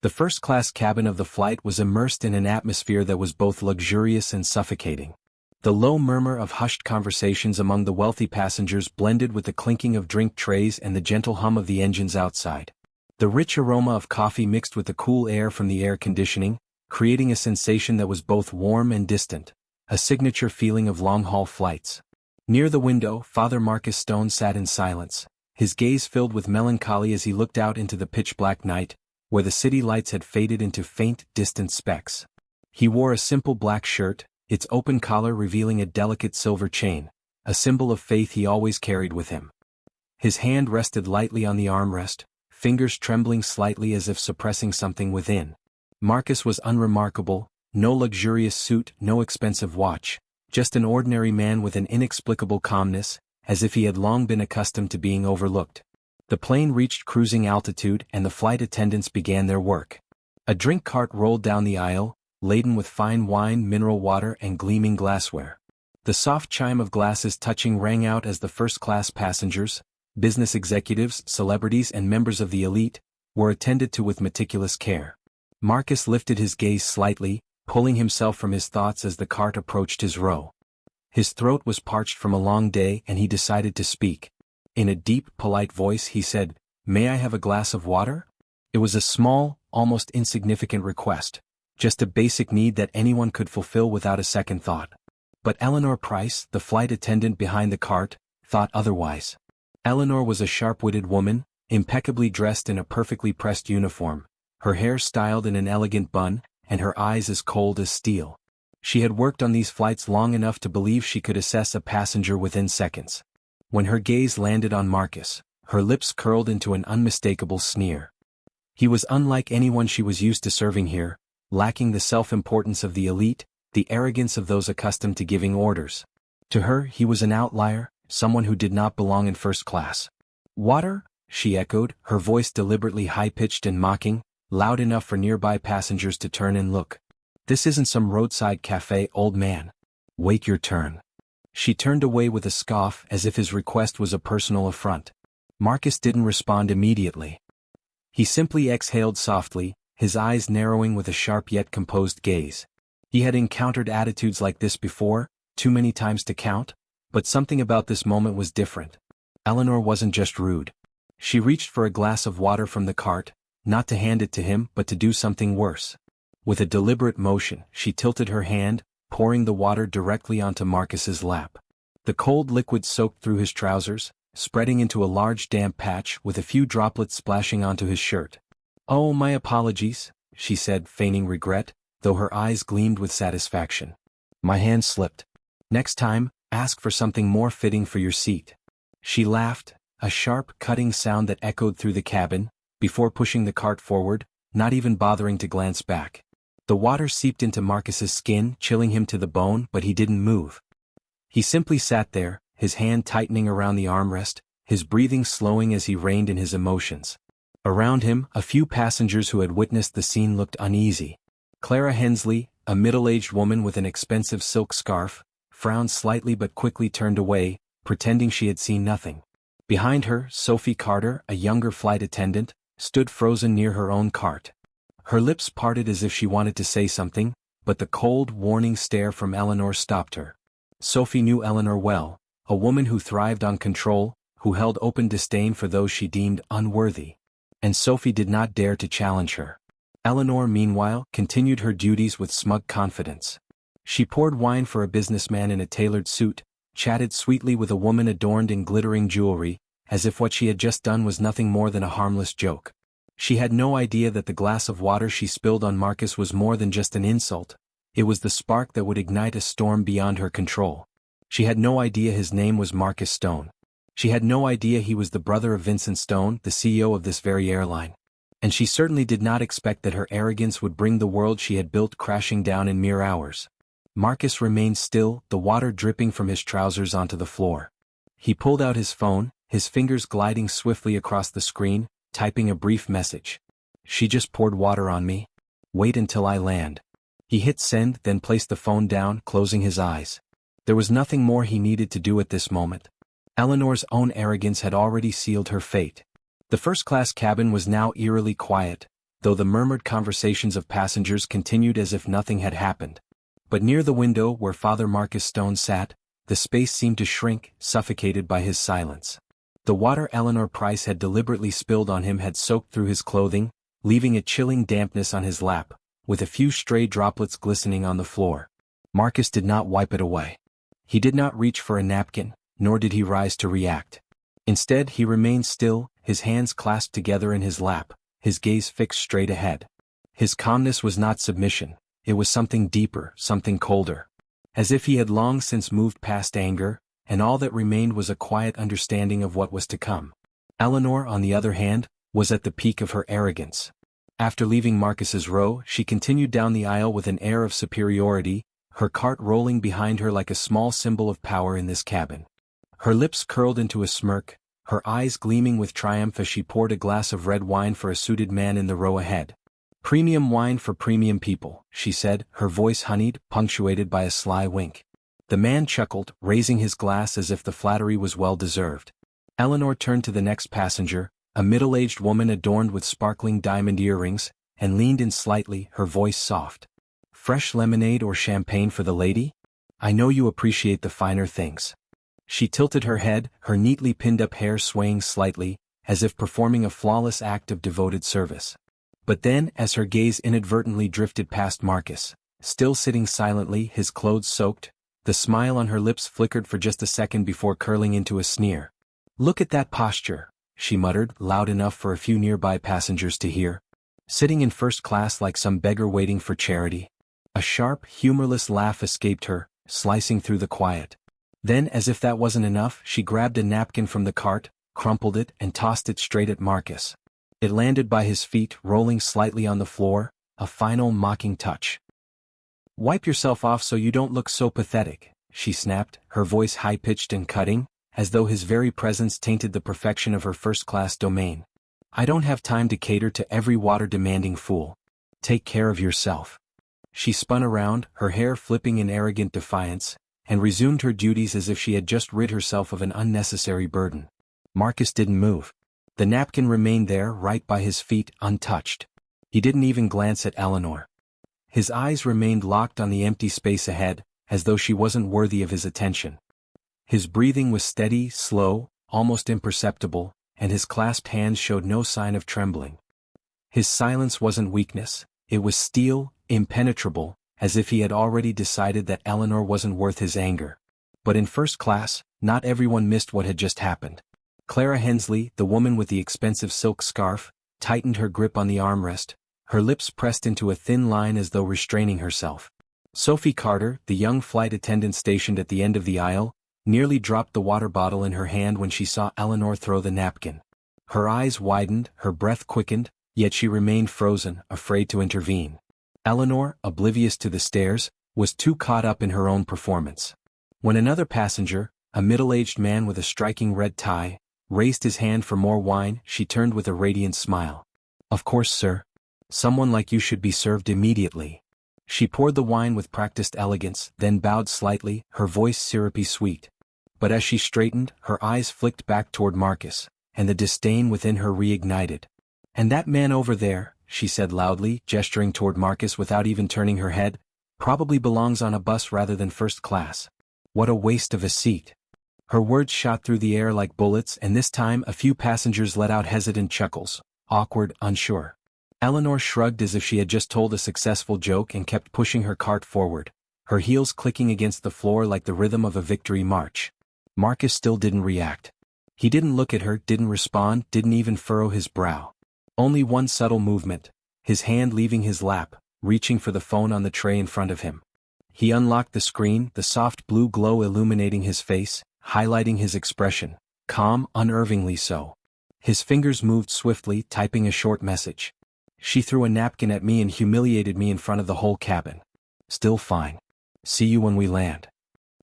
The first-class cabin of the flight was immersed in an atmosphere that was both luxurious and suffocating. The low murmur of hushed conversations among the wealthy passengers blended with the clinking of drink trays and the gentle hum of the engines outside. The rich aroma of coffee mixed with the cool air from the air conditioning, creating a sensation that was both warm and distant, a signature feeling of long-haul flights. Near the window, Father Marcus Stone sat in silence, his gaze filled with melancholy as he looked out into the pitch-black night, where the city lights had faded into faint, distant specks. He wore a simple black shirt, its open collar revealing a delicate silver chain, a symbol of faith he always carried with him. His hand rested lightly on the armrest, fingers trembling slightly as if suppressing something within. Marcus was unremarkable, no luxurious suit, no expensive watch, just an ordinary man with an inexplicable calmness, as if he had long been accustomed to being overlooked. The plane reached cruising altitude and the flight attendants began their work. A drink cart rolled down the aisle, laden with fine wine, mineral water, and gleaming glassware. The soft chime of glasses touching rang out as the first-class passengers, business executives, celebrities, and members of the elite, were attended to with meticulous care. Marcus lifted his gaze slightly, pulling himself from his thoughts as the cart approached his row. His throat was parched from a long day and he decided to speak. In a deep, polite voice he said, "May I have a glass of water?" It was a small, almost insignificant request, just a basic need that anyone could fulfill without a second thought. But Eleanor Price, the flight attendant behind the cart, thought otherwise. Eleanor was a sharp-witted woman, impeccably dressed in a perfectly pressed uniform, her hair styled in an elegant bun, and her eyes as cold as steel. She had worked on these flights long enough to believe she could assess a passenger within seconds. When her gaze landed on Marcus, her lips curled into an unmistakable sneer. He was unlike anyone she was used to serving here, lacking the self-importance of the elite, the arrogance of those accustomed to giving orders. To her, he was an outlier, someone who did not belong in first class. "Water?" she echoed, her voice deliberately high-pitched and mocking, loud enough for nearby passengers to turn and look. "This isn't some roadside cafe, old man. Wait your turn." She turned away with a scoff as if his request was a personal affront. Marcus didn't respond immediately. He simply exhaled softly, his eyes narrowing with a sharp yet composed gaze. He had encountered attitudes like this before, too many times to count, but something about this moment was different. Eleanor wasn't just rude. She reached for a glass of water from the cart, not to hand it to him but to do something worse. With a deliberate motion, she tilted her hand, pouring the water directly onto Marcus's lap. The cold liquid soaked through his trousers, spreading into a large damp patch with a few droplets splashing onto his shirt. "Oh, my apologies," she said, feigning regret, though her eyes gleamed with satisfaction. "My hand slipped. Next time, ask for something more fitting for your seat." She laughed, a sharp, cutting sound that echoed through the cabin, before pushing the cart forward, not even bothering to glance back. The water seeped into Marcus's skin, chilling him to the bone, but he didn't move. He simply sat there, his hand tightening around the armrest, his breathing slowing as he reined in his emotions. Around him, a few passengers who had witnessed the scene looked uneasy. Clara Hensley, a middle-aged woman with an expensive silk scarf, frowned slightly but quickly turned away, pretending she had seen nothing. Behind her, Sophie Carter, a younger flight attendant, stood frozen near her own cart. Her lips parted as if she wanted to say something, but the cold, warning stare from Eleanor stopped her. Sophie knew Eleanor well, a woman who thrived on control, who held open disdain for those she deemed unworthy. And Sophie did not dare to challenge her. Eleanor, meanwhile, continued her duties with smug confidence. She poured wine for a businessman in a tailored suit, chatted sweetly with a woman adorned in glittering jewelry, as if what she had just done was nothing more than a harmless joke. She had no idea that the glass of water she spilled on Marcus was more than just an insult. It was the spark that would ignite a storm beyond her control. She had no idea his name was Marcus Stone. She had no idea he was the brother of Vincent Stone, the CEO of this very airline. And she certainly did not expect that her arrogance would bring the world she had built crashing down in mere hours. Marcus remained still, the water dripping from his trousers onto the floor. He pulled out his phone, his fingers gliding swiftly across the screen, typing a brief message. "She just poured water on me. Wait until I land." He hit send, then placed the phone down, closing his eyes. There was nothing more he needed to do at this moment. Eleanor's own arrogance had already sealed her fate. The first-class cabin was now eerily quiet, though the murmured conversations of passengers continued as if nothing had happened. But near the window where Father Marcus Stone sat, the space seemed to shrink, suffocated by his silence. The water Eleanor Price had deliberately spilled on him had soaked through his clothing, leaving a chilling dampness on his lap, with a few stray droplets glistening on the floor. Marcus did not wipe it away. He did not reach for a napkin, nor did he rise to react. Instead, he remained still, his hands clasped together in his lap, his gaze fixed straight ahead. His calmness was not submission, it was something deeper, something colder. As if he had long since moved past anger, and all that remained was a quiet understanding of what was to come. Eleanor, on the other hand, was at the peak of her arrogance. After leaving Marcus's row, she continued down the aisle with an air of superiority, her cart rolling behind her like a small symbol of power in this cabin. Her lips curled into a smirk, her eyes gleaming with triumph as she poured a glass of red wine for a suited man in the row ahead. "Premium wine for premium people," she said, her voice honeyed, punctuated by a sly wink. The man chuckled, raising his glass as if the flattery was well-deserved. Eleanor turned to the next passenger, a middle-aged woman adorned with sparkling diamond earrings, and leaned in slightly, her voice soft. "Fresh lemonade or champagne for the lady? I know you appreciate the finer things." She tilted her head, her neatly pinned-up hair swaying slightly, as if performing a flawless act of devoted service. But then, as her gaze inadvertently drifted past Marcus, still sitting silently, his clothes soaked, the smile on her lips flickered for just a second before curling into a sneer. "Look at that posture," she muttered, loud enough for a few nearby passengers to hear. "Sitting in first class like some beggar waiting for charity." A sharp, humorless laugh escaped her, slicing through the quiet. Then, as if that wasn't enough, she grabbed a napkin from the cart, crumpled it, and tossed it straight at Marcus. It landed by his feet, rolling slightly on the floor, a final mocking touch. "Wipe yourself off so you don't look so pathetic," she snapped, her voice high-pitched and cutting, as though his very presence tainted the perfection of her first-class domain. "I don't have time to cater to every water-demanding fool. Take care of yourself." She spun around, her hair flipping in arrogant defiance, and resumed her duties as if she had just rid herself of an unnecessary burden. Marcus didn't move. The napkin remained there, right by his feet, untouched. He didn't even glance at Eleanor. His eyes remained locked on the empty space ahead, as though she wasn't worthy of his attention. His breathing was steady, slow, almost imperceptible, and his clasped hands showed no sign of trembling. His silence wasn't weakness, it was steel, impenetrable, as if he had already decided that Eleanor wasn't worth his anger. But in first class, not everyone missed what had just happened. Clara Hensley, the woman with the expensive silk scarf, tightened her grip on the armrest, her lips pressed into a thin line as though restraining herself. Sophie Carter, the young flight attendant stationed at the end of the aisle, nearly dropped the water bottle in her hand when she saw Eleanor throw the napkin. Her eyes widened, her breath quickened, yet she remained frozen, afraid to intervene. Eleanor, oblivious to the stares, was too caught up in her own performance. When another passenger, a middle-aged man with a striking red tie, raised his hand for more wine, she turned with a radiant smile. "Of course, sir. Someone like you should be served immediately." She poured the wine with practiced elegance, then bowed slightly, her voice syrupy sweet. But as she straightened, her eyes flicked back toward Marcus, and the disdain within her reignited. "And that man over there," she said loudly, gesturing toward Marcus without even turning her head, "probably belongs on a bus rather than first class. What a waste of a seat." Her words shot through the air like bullets, and this time a few passengers let out hesitant chuckles, awkward, unsure. Eleanor shrugged as if she had just told a successful joke and kept pushing her cart forward, her heels clicking against the floor like the rhythm of a victory march. Marcus still didn't react. He didn't look at her, didn't respond, didn't even furrow his brow. Only one subtle movement, his hand leaving his lap, reaching for the phone on the tray in front of him. He unlocked the screen, the soft blue glow illuminating his face, highlighting his expression, calm, unnervingly so. His fingers moved swiftly, typing a short message. "She threw a napkin at me and humiliated me in front of the whole cabin. Still fine. See you when we land."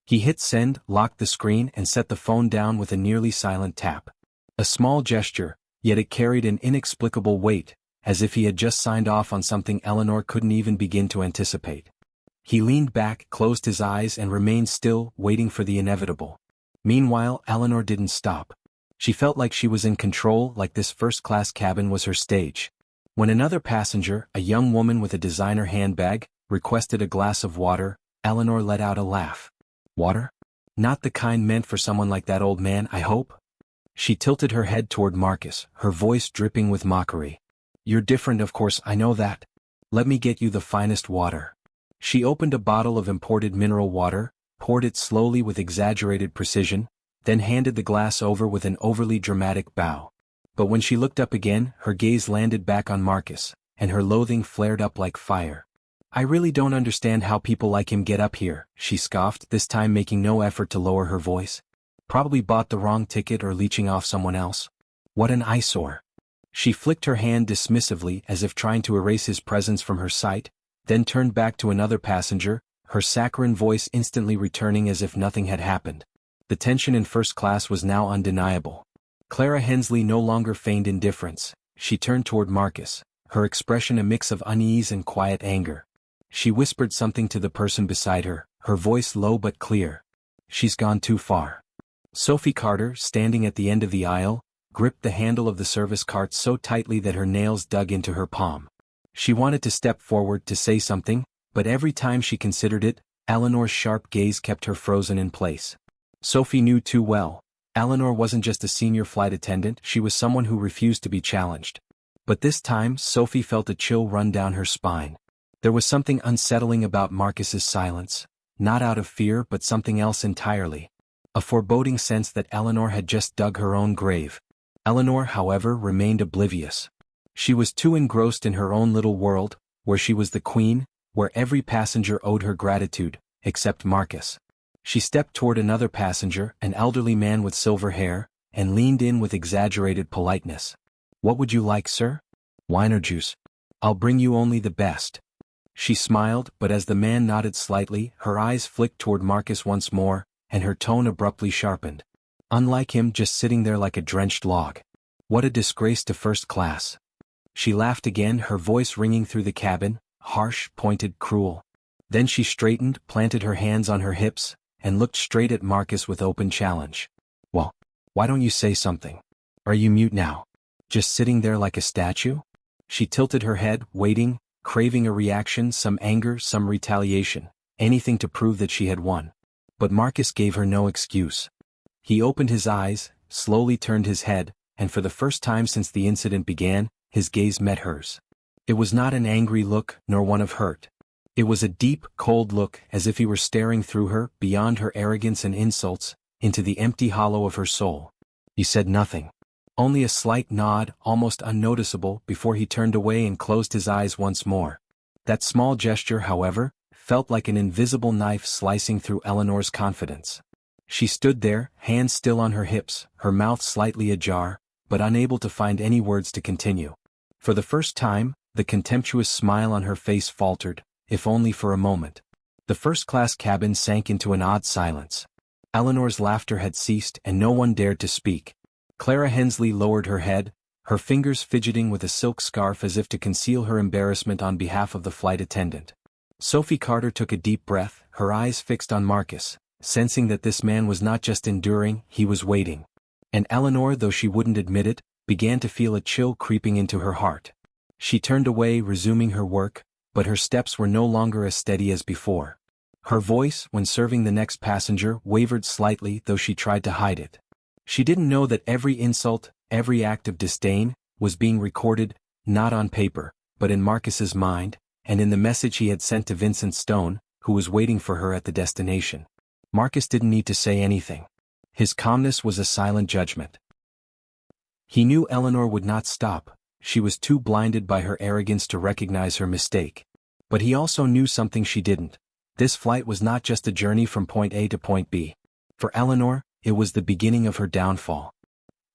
He hit send, locked the screen, and set the phone down with a nearly silent tap. A small gesture, yet it carried an inexplicable weight, as if he had just signed off on something Eleanor couldn't even begin to anticipate. He leaned back, closed his eyes, and remained still, waiting for the inevitable. Meanwhile, Eleanor didn't stop. She felt like she was in control, like this first-class cabin was her stage. When another passenger, a young woman with a designer handbag, requested a glass of water, Eleanor let out a laugh. Water? Not the kind meant for someone like that old man, I hope? She tilted her head toward Marcus, her voice dripping with mockery. You're different, of course, I know that. Let me get you the finest water. She opened a bottle of imported mineral water, poured it slowly with exaggerated precision, then handed the glass over with an overly dramatic bow. But when she looked up again, her gaze landed back on Marcus, and her loathing flared up like fire. I really don't understand how people like him get up here, she scoffed, this time making no effort to lower her voice. Probably bought the wrong ticket or leeching off someone else. What an eyesore. She flicked her hand dismissively as if trying to erase his presence from her sight, then turned back to another passenger, her saccharine voice instantly returning as if nothing had happened. The tension in first class was now undeniable. Clara Hensley no longer feigned indifference. She turned toward Marcus, her expression a mix of unease and quiet anger. She whispered something to the person beside her, her voice low but clear. She's gone too far. Sophie Carter, standing at the end of the aisle, gripped the handle of the service cart so tightly that her nails dug into her palm. She wanted to step forward to say something, but every time she considered it, Eleanor's sharp gaze kept her frozen in place. Sophie knew too well. Eleanor wasn't just a senior flight attendant, she was someone who refused to be challenged. But this time, Sophie felt a chill run down her spine. There was something unsettling about Marcus's silence, not out of fear but something else entirely. A foreboding sense that Eleanor had just dug her own grave. Eleanor, however, remained oblivious. She was too engrossed in her own little world, where she was the queen, where every passenger owed her gratitude, except Marcus. She stepped toward another passenger, an elderly man with silver hair, and leaned in with exaggerated politeness. What would you like, sir? Wine or juice? I'll bring you only the best. She smiled, but as the man nodded slightly, her eyes flicked toward Marcus once more, and her tone abruptly sharpened. Unlike him, just sitting there like a drenched log. What a disgrace to first class. She laughed again, her voice ringing through the cabin, harsh, pointed, cruel. Then she straightened, planted her hands on her hips, and looked straight at Marcus with open challenge. Well, why don't you say something? Are you mute now? Just sitting there like a statue? She tilted her head, waiting, craving a reaction, some anger, some retaliation, anything to prove that she had won. But Marcus gave her no excuse. He opened his eyes, slowly turned his head, and for the first time since the incident began, his gaze met hers. It was not an angry look, nor one of hurt. It was a deep, cold look, as if he were staring through her, beyond her arrogance and insults, into the empty hollow of her soul. He said nothing. Only a slight nod, almost unnoticeable, before he turned away and closed his eyes once more. That small gesture, however, felt like an invisible knife slicing through Eleanor's confidence. She stood there, hands still on her hips, her mouth slightly ajar, but unable to find any words to continue. For the first time, the contemptuous smile on her face faltered, if only for a moment. The first-class cabin sank into an odd silence. Eleanor's laughter had ceased and no one dared to speak. Clara Hensley lowered her head, her fingers fidgeting with a silk scarf as if to conceal her embarrassment on behalf of the flight attendant. Sophie Carter took a deep breath, her eyes fixed on Marcus, sensing that this man was not just enduring, he was waiting. And Eleanor, though she wouldn't admit it, began to feel a chill creeping into her heart. She turned away, resuming her work, but her steps were no longer as steady as before. Her voice, when serving the next passenger, wavered slightly, though she tried to hide it. She didn't know that every insult, every act of disdain, was being recorded, not on paper, but in Marcus's mind, and in the message he had sent to Vincent Stone, who was waiting for her at the destination. Marcus didn't need to say anything. His calmness was a silent judgment. He knew Eleanor would not stop, she was too blinded by her arrogance to recognize her mistake. But he also knew something she didn't. This flight was not just a journey from point A to point B. For Eleanor, it was the beginning of her downfall.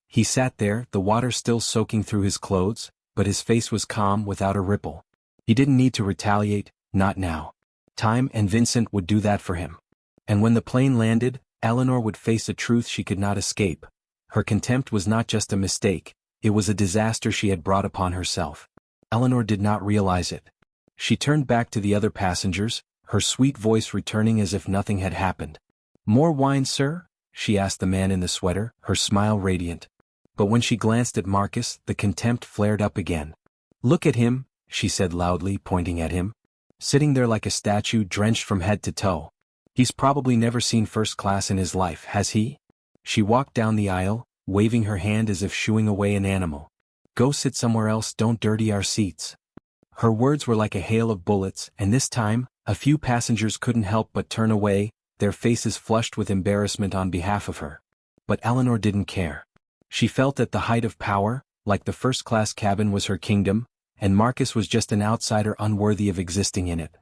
He sat there, the water still soaking through his clothes, but his face was calm without a ripple. He didn't need to retaliate, not now. Time and Vincent would do that for him. And when the plane landed, Eleanor would face a truth she could not escape. Her contempt was not just a mistake, it was a disaster she had brought upon herself. Eleanor did not realize it. She turned back to the other passengers, her sweet voice returning as if nothing had happened. "More wine, sir?" she asked the man in the sweater, her smile radiant. But when she glanced at Marcus, the contempt flared up again. Look at him, she said loudly, pointing at him. Sitting there like a statue, drenched from head to toe. He's probably never seen first class in his life, has he? She walked down the aisle, waving her hand as if shooing away an animal. Go sit somewhere else, don't dirty our seats. Her words were like a hail of bullets, and this time, a few passengers couldn't help but turn away, their faces flushed with embarrassment on behalf of her. But Eleanor didn't care. She felt at the height of power, like the first-class cabin was her kingdom, and Marcus was just an outsider unworthy of existing in it.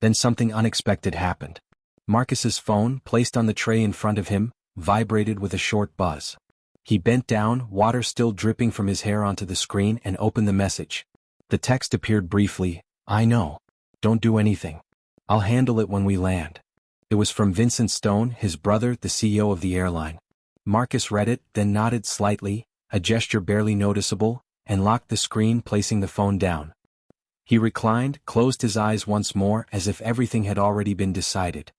Then something unexpected happened. Marcus's phone, placed on the tray in front of him, vibrated with a short buzz. He bent down, water still dripping from his hair onto the screen, and opened the message. The text appeared briefly. I know. Don't do anything. I'll handle it when we land. It was from Vincent Stone, his brother, the CEO of the airline. Marcus read it, then nodded slightly, a gesture barely noticeable, and locked the screen, placing the phone down. He reclined, closed his eyes once more as if everything had already been decided.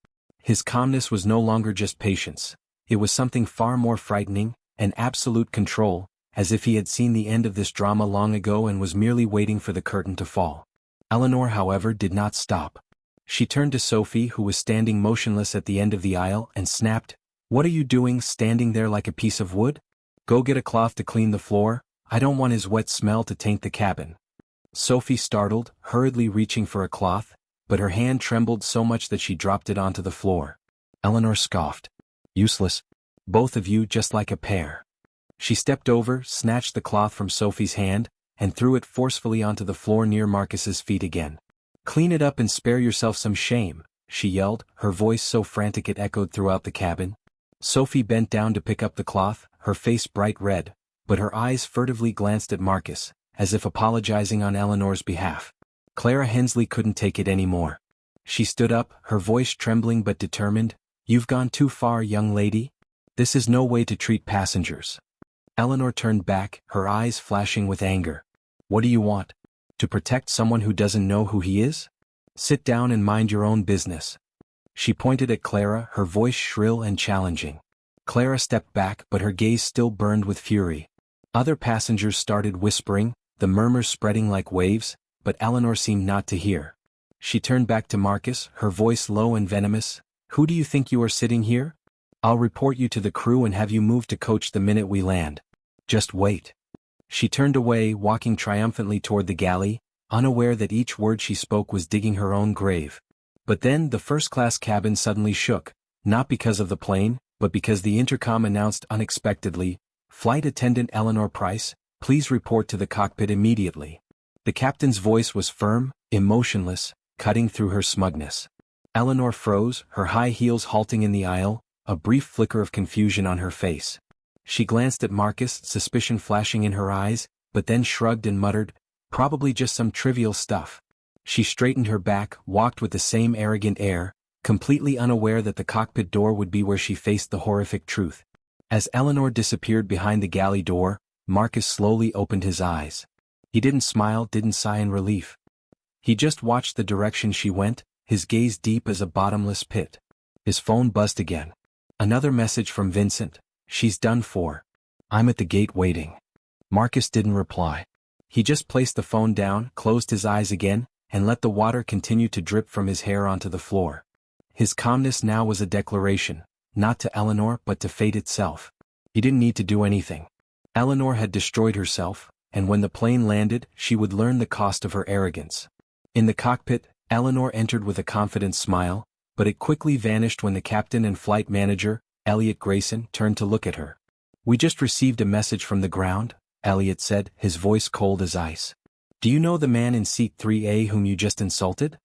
His calmness was no longer just patience. It was something far more frightening, an absolute control, as if he had seen the end of this drama long ago and was merely waiting for the curtain to fall. Eleanor, however, did not stop. She turned to Sophie, who was standing motionless at the end of the aisle, and snapped, "What are you doing, standing there like a piece of wood? Go get a cloth to clean the floor. I don't want his wet smell to taint the cabin." Sophie startled, hurriedly reaching for a cloth, but her hand trembled so much that she dropped it onto the floor. Eleanor scoffed. "Useless. Both of you just like a pair." She stepped over, snatched the cloth from Sophie's hand, and threw it forcefully onto the floor near Marcus's feet again. "Clean it up and spare yourself some shame," she yelled, her voice so frantic it echoed throughout the cabin. Sophie bent down to pick up the cloth, her face bright red, but her eyes furtively glanced at Marcus, as if apologizing on Eleanor's behalf. Clara Hensley couldn't take it anymore. She stood up, her voice trembling but determined. "You've gone too far, young lady. This is no way to treat passengers." Eleanor turned back, her eyes flashing with anger. "What do you want? To protect someone who doesn't know who he is? Sit down and mind your own business." She pointed at Clara, her voice shrill and challenging. Clara stepped back, but her gaze still burned with fury. Other passengers started whispering, the murmurs spreading like waves, but Eleanor seemed not to hear. She turned back to Marcus, her voice low and venomous. "Who do you think you are sitting here? I'll report you to the crew and have you moved to coach the minute we land. Just wait." She turned away, walking triumphantly toward the galley, unaware that each word she spoke was digging her own grave. But then the first-class cabin suddenly shook, not because of the plane, but because the intercom announced unexpectedly, "Flight Attendant Eleanor Price, please report to the cockpit immediately." The captain's voice was firm, emotionless, cutting through her smugness. Eleanor froze, her high heels halting in the aisle, a brief flicker of confusion on her face. She glanced at Marcus, suspicion flashing in her eyes, but then shrugged and muttered, "Probably just some trivial stuff." She straightened her back, walked with the same arrogant air, completely unaware that the cockpit door would be where she faced the horrific truth. As Eleanor disappeared behind the galley door, Marcus slowly opened his eyes. He didn't smile, didn't sigh in relief. He just watched the direction she went, his gaze deep as a bottomless pit. His phone buzzed again. Another message from Vincent. "She's done for. I'm at the gate waiting." Marcus didn't reply. He just placed the phone down, closed his eyes again, and let the water continue to drip from his hair onto the floor. His calmness now was a declaration, not to Eleanor but to fate itself. He didn't need to do anything. Eleanor had destroyed herself, and when the plane landed, she would learn the cost of her arrogance. In the cockpit, Eleanor entered with a confident smile, but it quickly vanished when the captain and flight manager, Elliot Grayson, turned to look at her. "We just received a message from the ground," Elliot said, his voice cold as ice. "Do you know the man in seat 3A whom you just insulted?"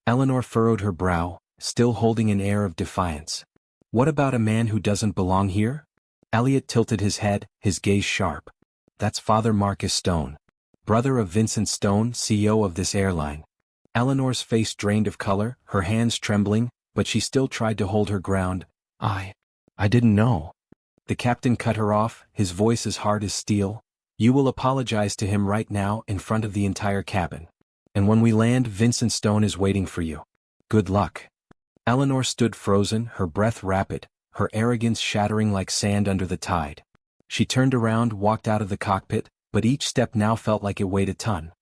Eleanor furrowed her brow, still holding an air of defiance. "What about a man who doesn't belong here?" Elliot tilted his head, his gaze sharp. "That's Father Marcus Stone, brother of Vincent Stone, CEO of this airline." Eleanor's face drained of color, her hands trembling, but she still tried to hold her ground. I didn't know." The captain cut her off, his voice as hard as steel. "You will apologize to him right now in front of the entire cabin. And when we land, Vincent Stone is waiting for you. Good luck." Eleanor stood frozen, her breath rapid, her arrogance shattering like sand under the tide. She turned around, walked out of the cockpit, but each step now felt like it weighed a ton.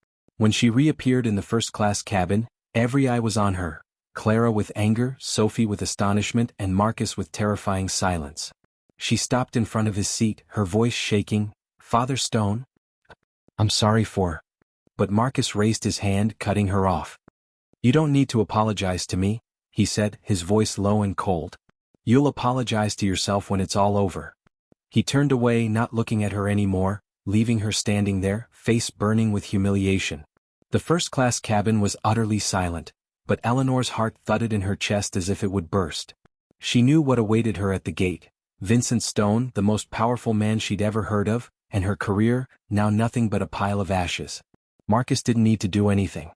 When she reappeared in the first-class cabin, every eye was on her, Clara with anger, Sophie with astonishment, and Marcus with terrifying silence. She stopped in front of his seat, her voice shaking. "Father Stone? I'm sorry for..." But Marcus raised his hand, cutting her off. "You don't need to apologize to me," he said, his voice low and cold. "You'll apologize to yourself when it's all over." He turned away, not looking at her anymore, leaving her standing there, face burning with humiliation. The first-class cabin was utterly silent, but Eleanor's heart thudded in her chest as if it would burst. She knew what awaited her at the gate. Vincent Stone, the most powerful man she'd ever heard of, and her career, now nothing but a pile of ashes. Marcus didn't need to do anything.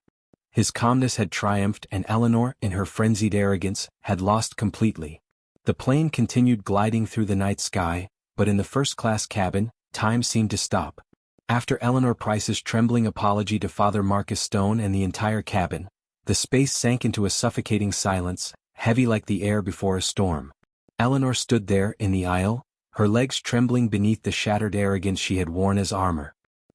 His calmness had triumphed, and Eleanor, in her frenzied arrogance, had lost completely. The plane continued gliding through the night sky, but in the first-class cabin, time seemed to stop. After Eleanor Price's trembling apology to Father Marcus Stone and the entire cabin, the space sank into a suffocating silence, heavy like the air before a storm. Eleanor stood there in the aisle, her legs trembling beneath the shattered arrogance she had worn as armor.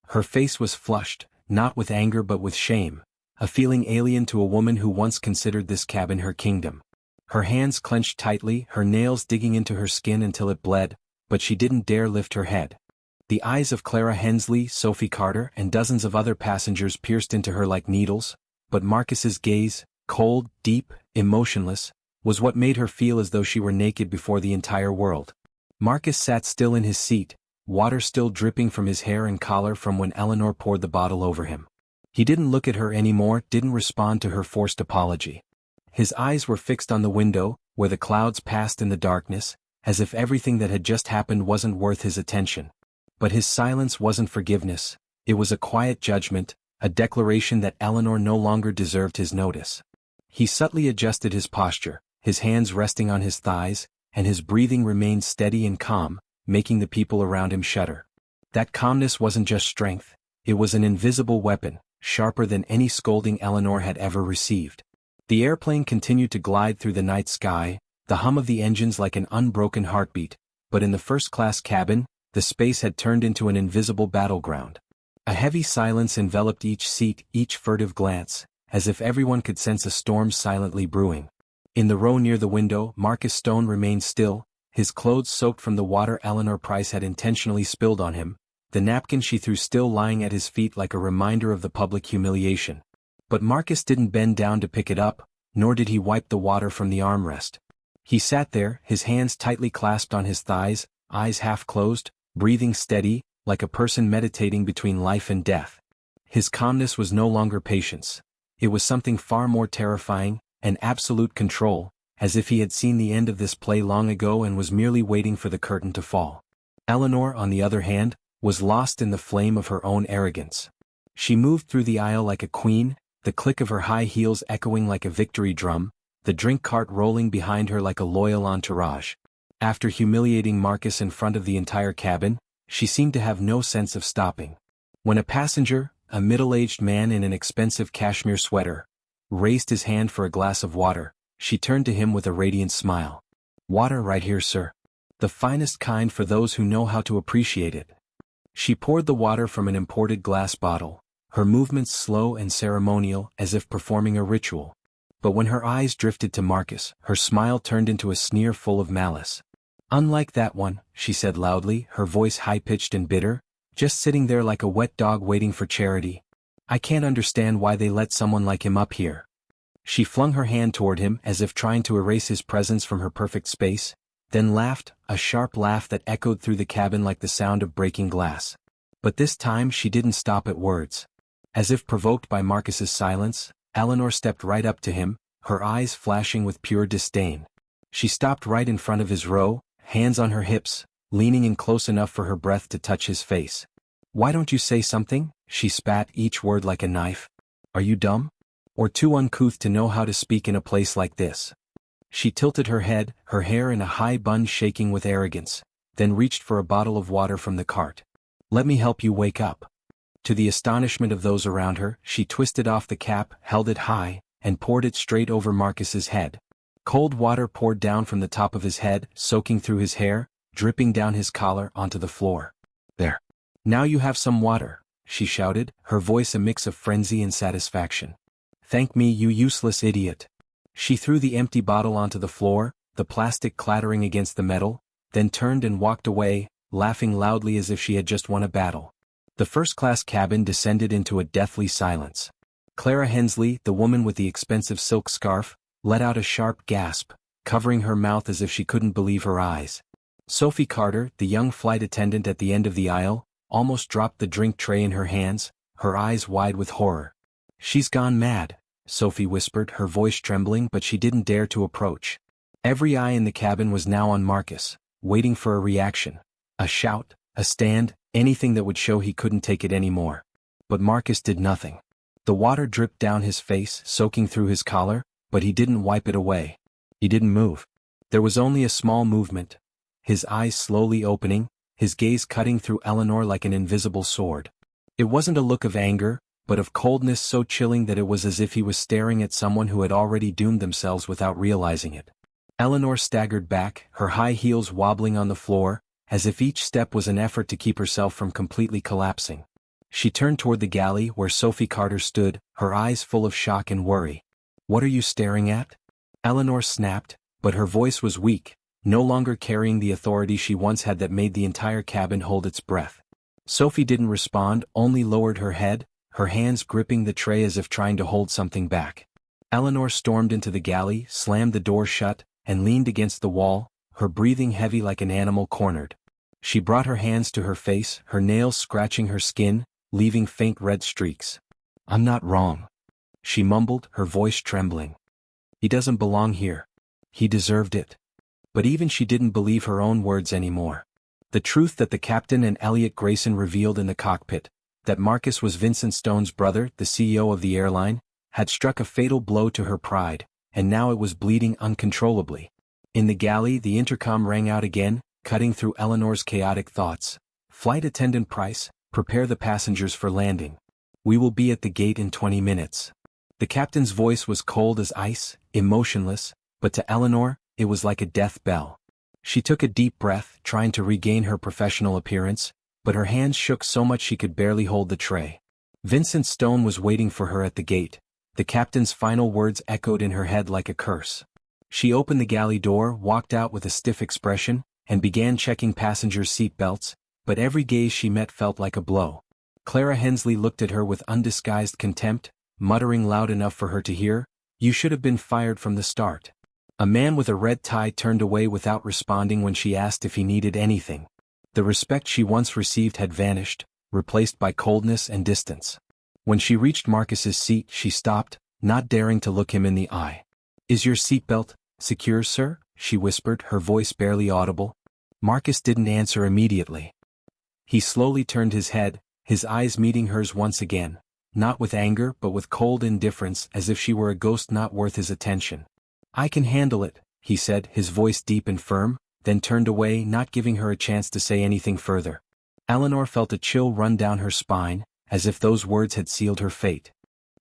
Her face was flushed, not with anger but with shame, a feeling alien to a woman who once considered this cabin her kingdom. Her hands clenched tightly, her nails digging into her skin until it bled, but she didn't dare lift her head. The eyes of Clara Hensley, Sophie Carter, and dozens of other passengers pierced into her like needles, but Marcus's gaze, cold, deep, emotionless, was what made her feel as though she were naked before the entire world. Marcus sat still in his seat, water still dripping from his hair and collar from when Eleanor poured the bottle over him. He didn't look at her anymore, didn't respond to her forced apology. His eyes were fixed on the window, where the clouds passed in the darkness, as if everything that had just happened wasn't worth his attention. But his silence wasn't forgiveness, it was a quiet judgment, a declaration that Eleanor no longer deserved his notice. He subtly adjusted his posture, his hands resting on his thighs, and his breathing remained steady and calm, making the people around him shudder. That calmness wasn't just strength, it was an invisible weapon, sharper than any scolding Eleanor had ever received. The airplane continued to glide through the night sky, the hum of the engines like an unbroken heartbeat, but in the first-class cabin, the space had turned into an invisible battleground. A heavy silence enveloped each seat, each furtive glance, as if everyone could sense a storm silently brewing. In the row near the window, Marcus Stone remained still, his clothes soaked from the water Eleanor Price had intentionally spilled on him, the napkin she threw still lying at his feet like a reminder of the public humiliation. But Marcus didn't bend down to pick it up, nor did he wipe the water from the armrest. He sat there, his hands tightly clasped on his thighs, eyes half closed, breathing steady, like a person meditating between life and death. His calmness was no longer patience. It was something far more terrifying, an absolute control, as if he had seen the end of this play long ago and was merely waiting for the curtain to fall. Eleanor, on the other hand, was lost in the flame of her own arrogance. She moved through the aisle like a queen, the click of her high heels echoing like a victory drum, the drink cart rolling behind her like a loyal entourage. After humiliating Marcus in front of the entire cabin, she seemed to have no sense of stopping. When a passenger, a middle-aged man in an expensive cashmere sweater, raised his hand for a glass of water, she turned to him with a radiant smile. "Water right here, sir. The finest kind for those who know how to appreciate it." She poured the water from an imported glass bottle, her movements slow and ceremonial as if performing a ritual. But when her eyes drifted to Marcus, her smile turned into a sneer full of malice. "Unlike that one," she said loudly, her voice high-pitched and bitter, "just sitting there like a wet dog waiting for charity. I can't understand why they let someone like him up here." She flung her hand toward him as if trying to erase his presence from her perfect space, then laughed, a sharp laugh that echoed through the cabin like the sound of breaking glass. But this time she didn't stop at words. As if provoked by Marcus's silence, Eleanor stepped right up to him, her eyes flashing with pure disdain. She stopped right in front of his row, hands on her hips, leaning in close enough for her breath to touch his face. "Why don't you say something?" she spat, each word like a knife. "Are you dumb? Or too uncouth to know how to speak in a place like this?" She tilted her head, her hair in a high bun shaking with arrogance, then reached for a bottle of water from the cart. "Let me help you wake up." To the astonishment of those around her, she twisted off the cap, held it high, and poured it straight over Marcus's head. Cold water poured down from the top of his head, soaking through his hair, dripping down his collar onto the floor. "There. Now you have some water," she shouted, her voice a mix of frenzy and satisfaction. "Thank me, you useless idiot." She threw the empty bottle onto the floor, the plastic clattering against the metal, then turned and walked away, laughing loudly as if she had just won a battle. The first-class cabin descended into a deathly silence. Clara Hensley, the woman with the expensive silk scarf, let out a sharp gasp, covering her mouth as if she couldn't believe her eyes. Sophie Carter, the young flight attendant at the end of the aisle, almost dropped the drink tray in her hands, her eyes wide with horror. "She's gone mad," Sophie whispered, her voice trembling, but she didn't dare to approach. Every eye in the cabin was now on Marcus, waiting for a reaction. A shout, a stand, anything that would show he couldn't take it anymore. But Marcus did nothing. The water dripped down his face, soaking through his collar, but he didn't wipe it away. He didn't move. There was only a small movement. His eyes slowly opening, his gaze cutting through Eleanor like an invisible sword. It wasn't a look of anger, but of coldness so chilling that it was as if he was staring at someone who had already doomed themselves without realizing it. Eleanor staggered back, her high heels wobbling on the floor, as if each step was an effort to keep herself from completely collapsing. She turned toward the galley where Sophie Carter stood, her eyes full of shock and worry. "What are you staring at?" Eleanor snapped, but her voice was weak, no longer carrying the authority she once had that made the entire cabin hold its breath. Sophie didn't respond, only lowered her head, her hands gripping the tray as if trying to hold something back. Eleanor stormed into the galley, slammed the door shut, and leaned against the wall, her breathing heavy like an animal cornered. She brought her hands to her face, her nails scratching her skin, leaving faint red streaks. "I'm not wrong," she mumbled, her voice trembling. "He doesn't belong here. He deserved it." But even she didn't believe her own words anymore. The truth that the captain and Elliot Grayson revealed in the cockpit, that Marcus was Vincent Stone's brother, the CEO of the airline, had struck a fatal blow to her pride, and now it was bleeding uncontrollably. In the galley, the intercom rang out again, cutting through Eleanor's chaotic thoughts. "Flight attendant Price, prepare the passengers for landing. We will be at the gate in 20 minutes. The captain's voice was cold as ice, emotionless, but to Eleanor, it was like a death bell. She took a deep breath, trying to regain her professional appearance, but her hands shook so much she could barely hold the tray. Vincent Stone was waiting for her at the gate. The captain's final words echoed in her head like a curse. She opened the galley door, walked out with a stiff expression, and began checking passengers' seat belts, but every gaze she met felt like a blow. Clara Hensley looked at her with undisguised contempt, muttering loud enough for her to hear, "You should have been fired from the start." A man with a red tie turned away without responding when she asked if he needed anything. The respect she once received had vanished, replaced by coldness and distance. When she reached Marcus's seat, she stopped, not daring to look him in the eye. "Is your seatbelt secure, sir?" she whispered, her voice barely audible. Marcus didn't answer immediately. He slowly turned his head, his eyes meeting hers once again, not with anger but with cold indifference, as if she were a ghost not worth his attention. "I can handle it," he said, his voice deep and firm, then turned away, not giving her a chance to say anything further. Eleanor felt a chill run down her spine, as if those words had sealed her fate.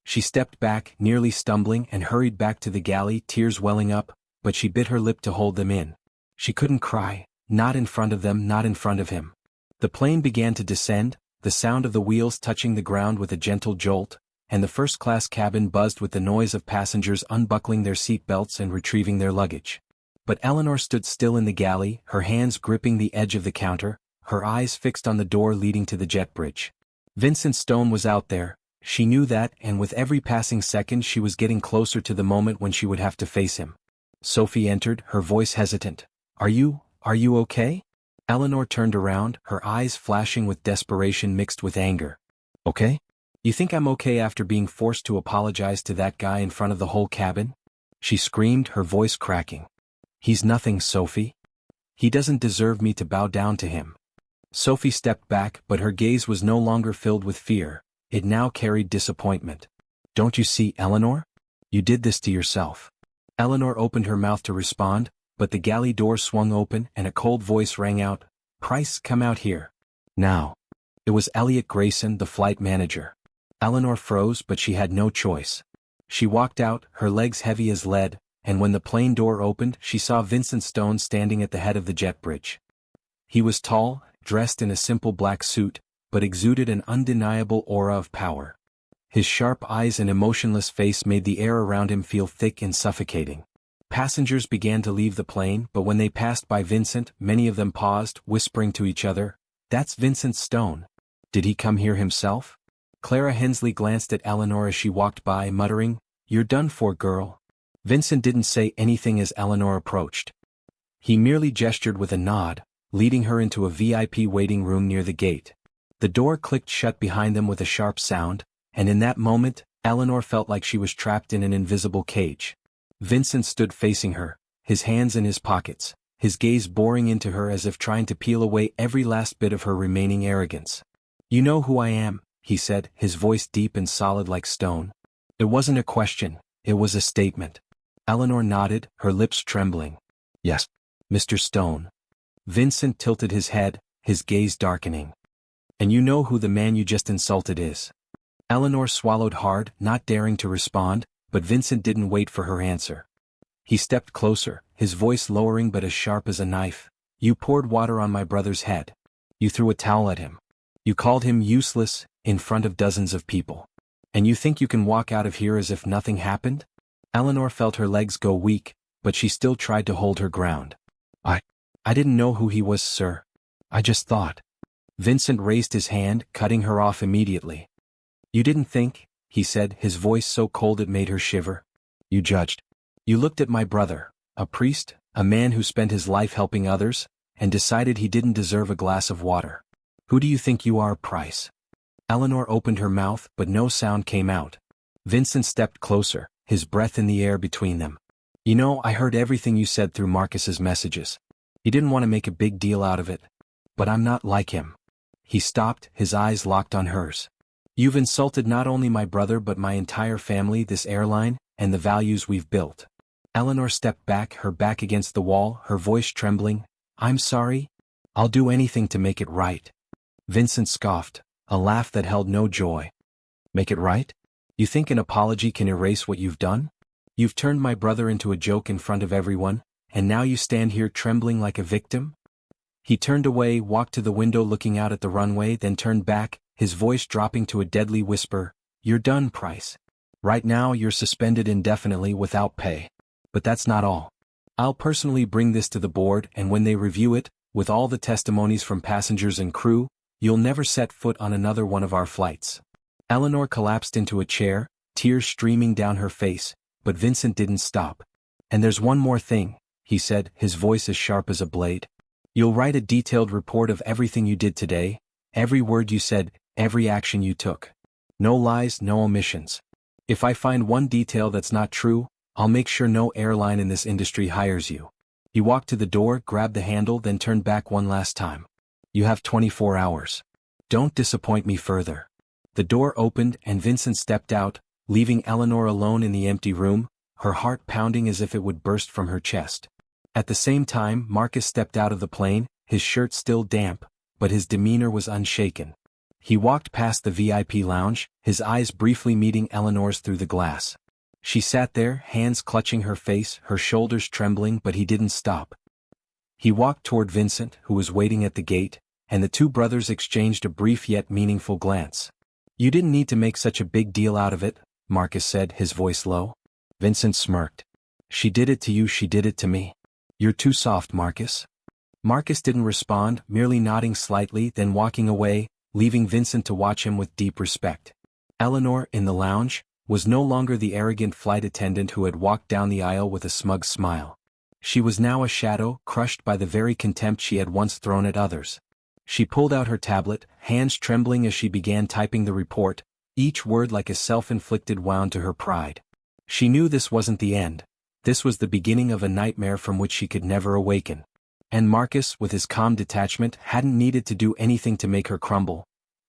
She stepped back, nearly stumbling, and hurried back to the galley, tears welling up, but she bit her lip to hold them in. She couldn't cry, not in front of them, not in front of him. The plane began to descend, the sound of the wheels touching the ground with a gentle jolt, and the first-class cabin buzzed with the noise of passengers unbuckling their seat belts and retrieving their luggage. But Eleanor stood still in the galley, her hands gripping the edge of the counter, her eyes fixed on the door leading to the jet bridge. Vincent Stone was out there, she knew that, and with every passing second she was getting closer to the moment when she would have to face him. Sophie entered, her voice hesitant. Are you okay?" Eleanor turned around, her eyes flashing with desperation mixed with anger. "Okay? You think I'm okay after being forced to apologize to that guy in front of the whole cabin?" she screamed, her voice cracking. "He's nothing, Sophie. He doesn't deserve me to bow down to him." Sophie stepped back, but her gaze was no longer filled with fear, it now carried disappointment. "Don't you see, Eleanor? You did this to yourself." Eleanor opened her mouth to respond, but the galley door swung open and a cold voice rang out, "Price, come out here. Now." It was Elliot Grayson, the flight manager. Eleanor froze, but she had no choice. She walked out, her legs heavy as lead, and when the plane door opened, she saw Vincent Stone standing at the head of the jet bridge. He was tall, dressed in a simple black suit, but exuded an undeniable aura of power. His sharp eyes and emotionless face made the air around him feel thick and suffocating. Passengers began to leave the plane, but when they passed by Vincent, many of them paused, whispering to each other, "That's Vincent Stone. Did he come here himself?" Clara Hensley glanced at Eleanor as she walked by, muttering, "You're done for, girl." Vincent didn't say anything as Eleanor approached. He merely gestured with a nod, leading her into a VIP waiting room near the gate. The door clicked shut behind them with a sharp sound, and in that moment, Eleanor felt like she was trapped in an invisible cage. Vincent stood facing her, his hands in his pockets, his gaze boring into her as if trying to peel away every last bit of her remaining arrogance. "You know who I am," he said, his voice deep and solid like stone. It wasn't a question, it was a statement. Eleanor nodded, her lips trembling. "Yes, Mr. Stone." Vincent tilted his head, his gaze darkening. "And you know who the man you just insulted is?" Eleanor swallowed hard, not daring to respond, but Vincent didn't wait for her answer. He stepped closer, his voice lowering but as sharp as a knife. "You poured water on my brother's head. You threw a towel at him. You called him useless, in front of dozens of people. And you think you can walk out of here as if nothing happened?" Eleanor felt her legs go weak, but she still tried to hold her ground. I didn't know who he was, sir. I just thought." Vincent raised his hand, cutting her off immediately. "You didn't think," he said, his voice so cold it made her shiver. "You judged. You looked at my brother, a priest, a man who spent his life helping others, and decided he didn't deserve a glass of water. Who do you think you are, Price?" Eleanor opened her mouth, but no sound came out. Vincent stepped closer, his breath in the air between them. "You know, I heard everything you said through Marcus's messages. He didn't want to make a big deal out of it. But I'm not like him." He stopped, his eyes locked on hers. "You've insulted not only my brother but my entire family, this airline, and the values we've built." Eleanor stepped back, her back against the wall, her voice trembling. "I'm sorry. I'll do anything to make it right." Vincent scoffed, a laugh that held no joy. "Make it right? You think an apology can erase what you've done? You've turned my brother into a joke in front of everyone, and now you stand here trembling like a victim?" He turned away, walked to the window looking out at the runway, then turned back, his voice dropping to a deadly whisper. "You're done, Price. Right now you're suspended indefinitely without pay. But that's not all. I'll personally bring this to the board, and when they review it, with all the testimonies from passengers and crew, you'll never set foot on another one of our flights." Eleanor collapsed into a chair, tears streaming down her face, but Vincent didn't stop. "And there's one more thing," he said, his voice as sharp as a blade. "You'll write a detailed report of everything you did today, every word you said, every action you took. No lies, no omissions. If I find one detail that's not true, I'll make sure no airline in this industry hires you." He walked to the door, grabbed the handle, then turned back one last time. "You have 24 hours. Don't disappoint me further." The door opened and Vincent stepped out, leaving Eleanor alone in the empty room, her heart pounding as if it would burst from her chest. At the same time, Marcus stepped out of the plane, his shirt still damp, but his demeanor was unshaken. He walked past the VIP lounge, his eyes briefly meeting Eleanor's through the glass. She sat there, hands clutching her face, her shoulders trembling, but he didn't stop. He walked toward Vincent, who was waiting at the gate, and the two brothers exchanged a brief yet meaningful glance. "You didn't need to make such a big deal out of it," Marcus said, his voice low. Vincent smirked. "She did it to you, she did it to me. You're too soft, Marcus." Marcus didn't respond, merely nodding slightly, then walking away, leaving Vincent to watch him with deep respect. Eleanor, in the lounge, was no longer the arrogant flight attendant who had walked down the aisle with a smug smile. She was now a shadow, crushed by the very contempt she had once thrown at others. She pulled out her tablet, hands trembling as she began typing the report, each word like a self-inflicted wound to her pride. She knew this wasn't the end. This was the beginning of a nightmare from which she could never awaken. And Marcus, with his calm detachment, hadn't needed to do anything to make her crumble.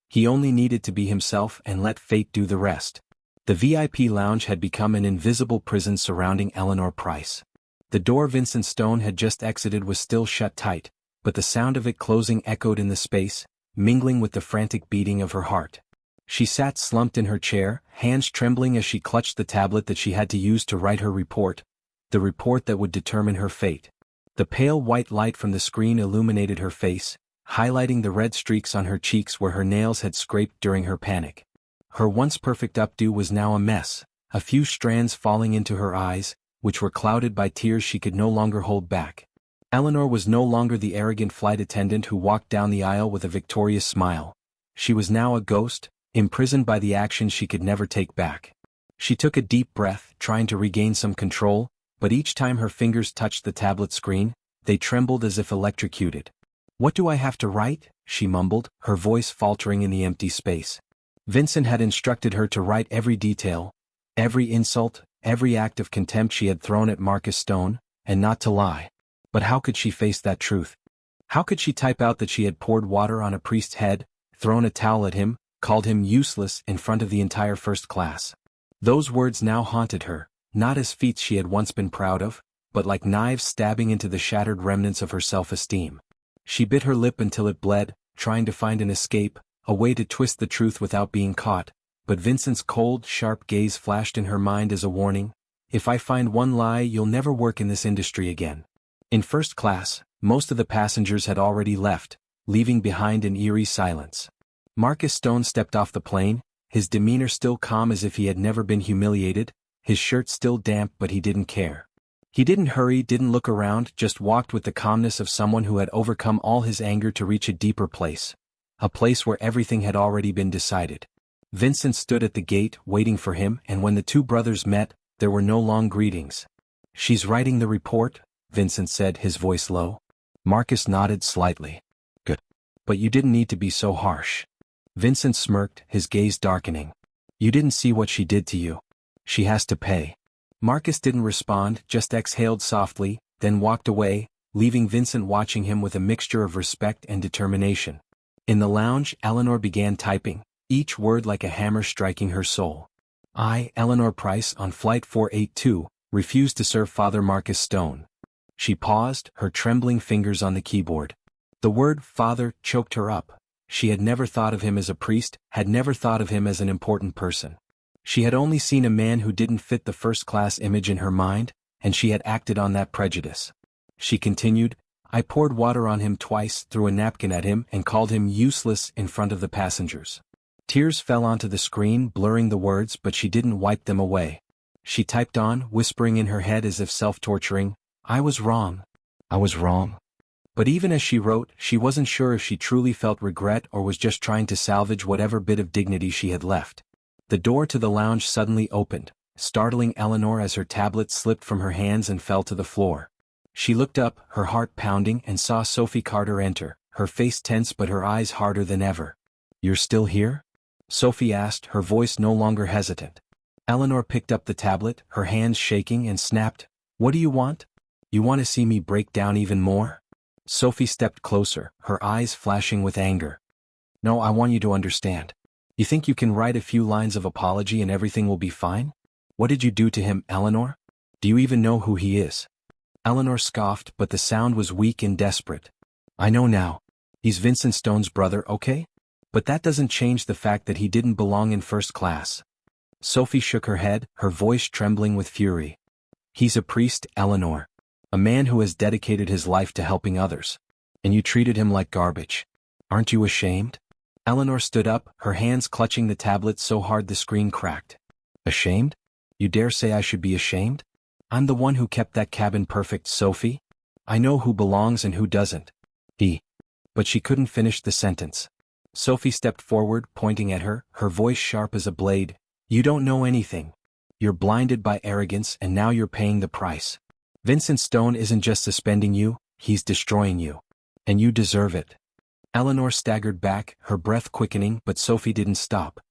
He only needed to be himself and let fate do the rest. The VIP lounge had become an invisible prison surrounding Eleanor Price. The door Vincent Stone had just exited was still shut tight, but the sound of it closing echoed in the space, mingling with the frantic beating of her heart. She sat slumped in her chair, hands trembling as she clutched the tablet that she had to use to write her report, the report that would determine her fate. The pale white light from the screen illuminated her face, highlighting the red streaks on her cheeks where her nails had scraped during her panic. Her once perfect updo was now a mess, a few strands falling into her eyes, which were clouded by tears she could no longer hold back. Eleanor was no longer the arrogant flight attendant who walked down the aisle with a victorious smile. She was now a ghost, imprisoned by the actions she could never take back. She took a deep breath, trying to regain some control, but each time her fingers touched the tablet screen, they trembled as if electrocuted. "What do I have to write?" she mumbled, her voice faltering in the empty space. Vincent had instructed her to write every detail, every insult, every act of contempt she had thrown at Marcus Stone, and not to lie. But how could she face that truth? How could she type out that she had poured water on a priest's head, thrown a towel at him, called him useless in front of the entire first class? Those words now haunted her, not as feats she had once been proud of, but like knives stabbing into the shattered remnants of her self-esteem. She bit her lip until it bled, trying to find an escape, a way to twist the truth without being caught, but Vincent's cold, sharp gaze flashed in her mind as a warning. "If I find one lie, you'll never work in this industry again." In first class, most of the passengers had already left, leaving behind an eerie silence. Marcus Stone stepped off the plane, his demeanor still calm as if he had never been humiliated, his shirt still damp but he didn't care. He didn't hurry, didn't look around, just walked with the calmness of someone who had overcome all his anger to reach a deeper place. A place where everything had already been decided. Vincent stood at the gate, waiting for him, and when the two brothers met, there were no long greetings. "She's writing the report," Vincent said, his voice low. Marcus nodded slightly. "Good. But you didn't need to be so harsh." Vincent smirked, his gaze darkening. "You didn't see what she did to you. She has to pay." Marcus didn't respond, just exhaled softly, then walked away, leaving Vincent watching him with a mixture of respect and determination. In the lounge, Eleanor began typing, each word like a hammer striking her soul. "I, Eleanor Price, on Flight 482, refuse to serve Father Marcus Stone." She paused, her trembling fingers on the keyboard. The word "father" choked her up. She had never thought of him as a priest, had never thought of him as an important person. She had only seen a man who didn't fit the first-class image in her mind, and she had acted on that prejudice. She continued, "I poured water on him twice, threw a napkin at him, and called him useless in front of the passengers." Tears fell onto the screen, blurring the words, but she didn't wipe them away. She typed on, whispering in her head as if self-torturing, "I was wrong. I was wrong." But even as she wrote, she wasn't sure if she truly felt regret or was just trying to salvage whatever bit of dignity she had left. The door to the lounge suddenly opened, startling Eleanor as her tablet slipped from her hands and fell to the floor. She looked up, her heart pounding, and saw Sophie Carter enter, her face tense but her eyes harder than ever. "You're still here?" Sophie asked, her voice no longer hesitant. Eleanor picked up the tablet, her hands shaking, and snapped, "What do you want? You want to see me break down even more?" Sophie stepped closer, her eyes flashing with anger. "No, I want you to understand. You think you can write a few lines of apology and everything will be fine? What did you do to him, Eleanor? Do you even know who he is?" Eleanor scoffed, but the sound was weak and desperate. "I know now. He's Vincent Stone's brother, okay? But that doesn't change the fact that he didn't belong in first class." Sophie shook her head, her voice trembling with fury. "He's a priest, Eleanor. A man who has dedicated his life to helping others. And you treated him like garbage. Aren't you ashamed?" Eleanor stood up, her hands clutching the tablet so hard the screen cracked. "Ashamed? You dare say I should be ashamed? I'm the one who kept that cabin perfect, Sophie. I know who belongs and who doesn't." But she couldn't finish the sentence. Sophie stepped forward, pointing at her, her voice sharp as a blade. "You don't know anything. You're blinded by arrogance and now you're paying the price. Vincent Stone isn't just suspending you, he's destroying you. And you deserve it." Eleanor staggered back, her breath quickening, but Sophie didn't stop.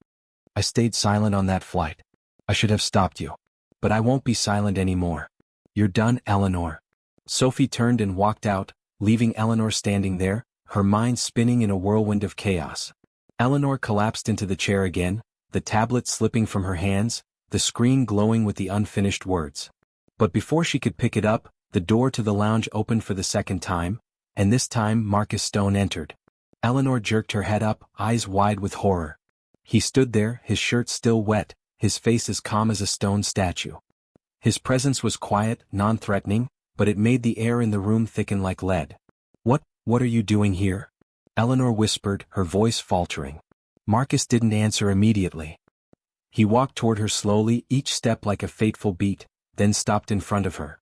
"I stayed silent on that flight. I should have stopped you. But I won't be silent anymore. You're done, Eleanor." Sophie turned and walked out, leaving Eleanor standing there, her mind spinning in a whirlwind of chaos. Eleanor collapsed into the chair again, the tablet slipping from her hands, the screen glowing with the unfinished words. But before she could pick it up, the door to the lounge opened for the second time, and this time Marcus Stone entered. Eleanor jerked her head up, eyes wide with horror. He stood there, his shirt still wet, his face as calm as a stone statue. His presence was quiet, non-threatening, but it made the air in the room thicken like lead. What are you doing here?" Eleanor whispered, her voice faltering. Marcus didn't answer immediately. He walked toward her slowly, each step like a fateful beat, then stopped in front of her.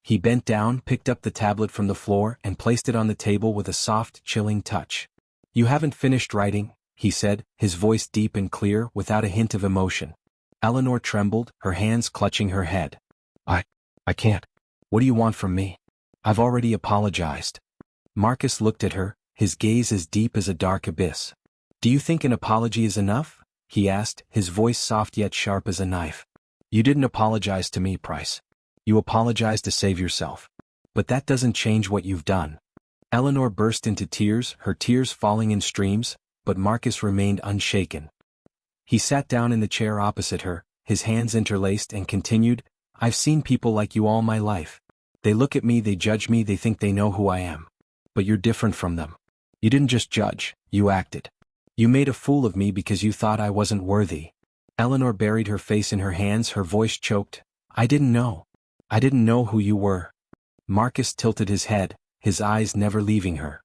He bent down, picked up the tablet from the floor, and placed it on the table with a soft, chilling touch. "You haven't finished writing," he said, his voice deep and clear, without a hint of emotion. Eleanor trembled, her hands clutching her head. I can't. What do you want from me? I've already apologized." Marcus looked at her, his gaze as deep as a dark abyss. "Do you think an apology is enough?" he asked, his voice soft yet sharp as a knife. "You didn't apologize to me, Price. You apologized to save yourself. But that doesn't change what you've done." Eleanor burst into tears, her tears falling in streams, but Marcus remained unshaken. He sat down in the chair opposite her, his hands interlaced, and continued, "I've seen people like you all my life. They look at me, they judge me, they think they know who I am. But you're different from them. You didn't just judge, you acted. You made a fool of me because you thought I wasn't worthy." Eleanor buried her face in her hands, her voice choked. I didn't know who you were." Marcus tilted his head, his eyes never leaving her.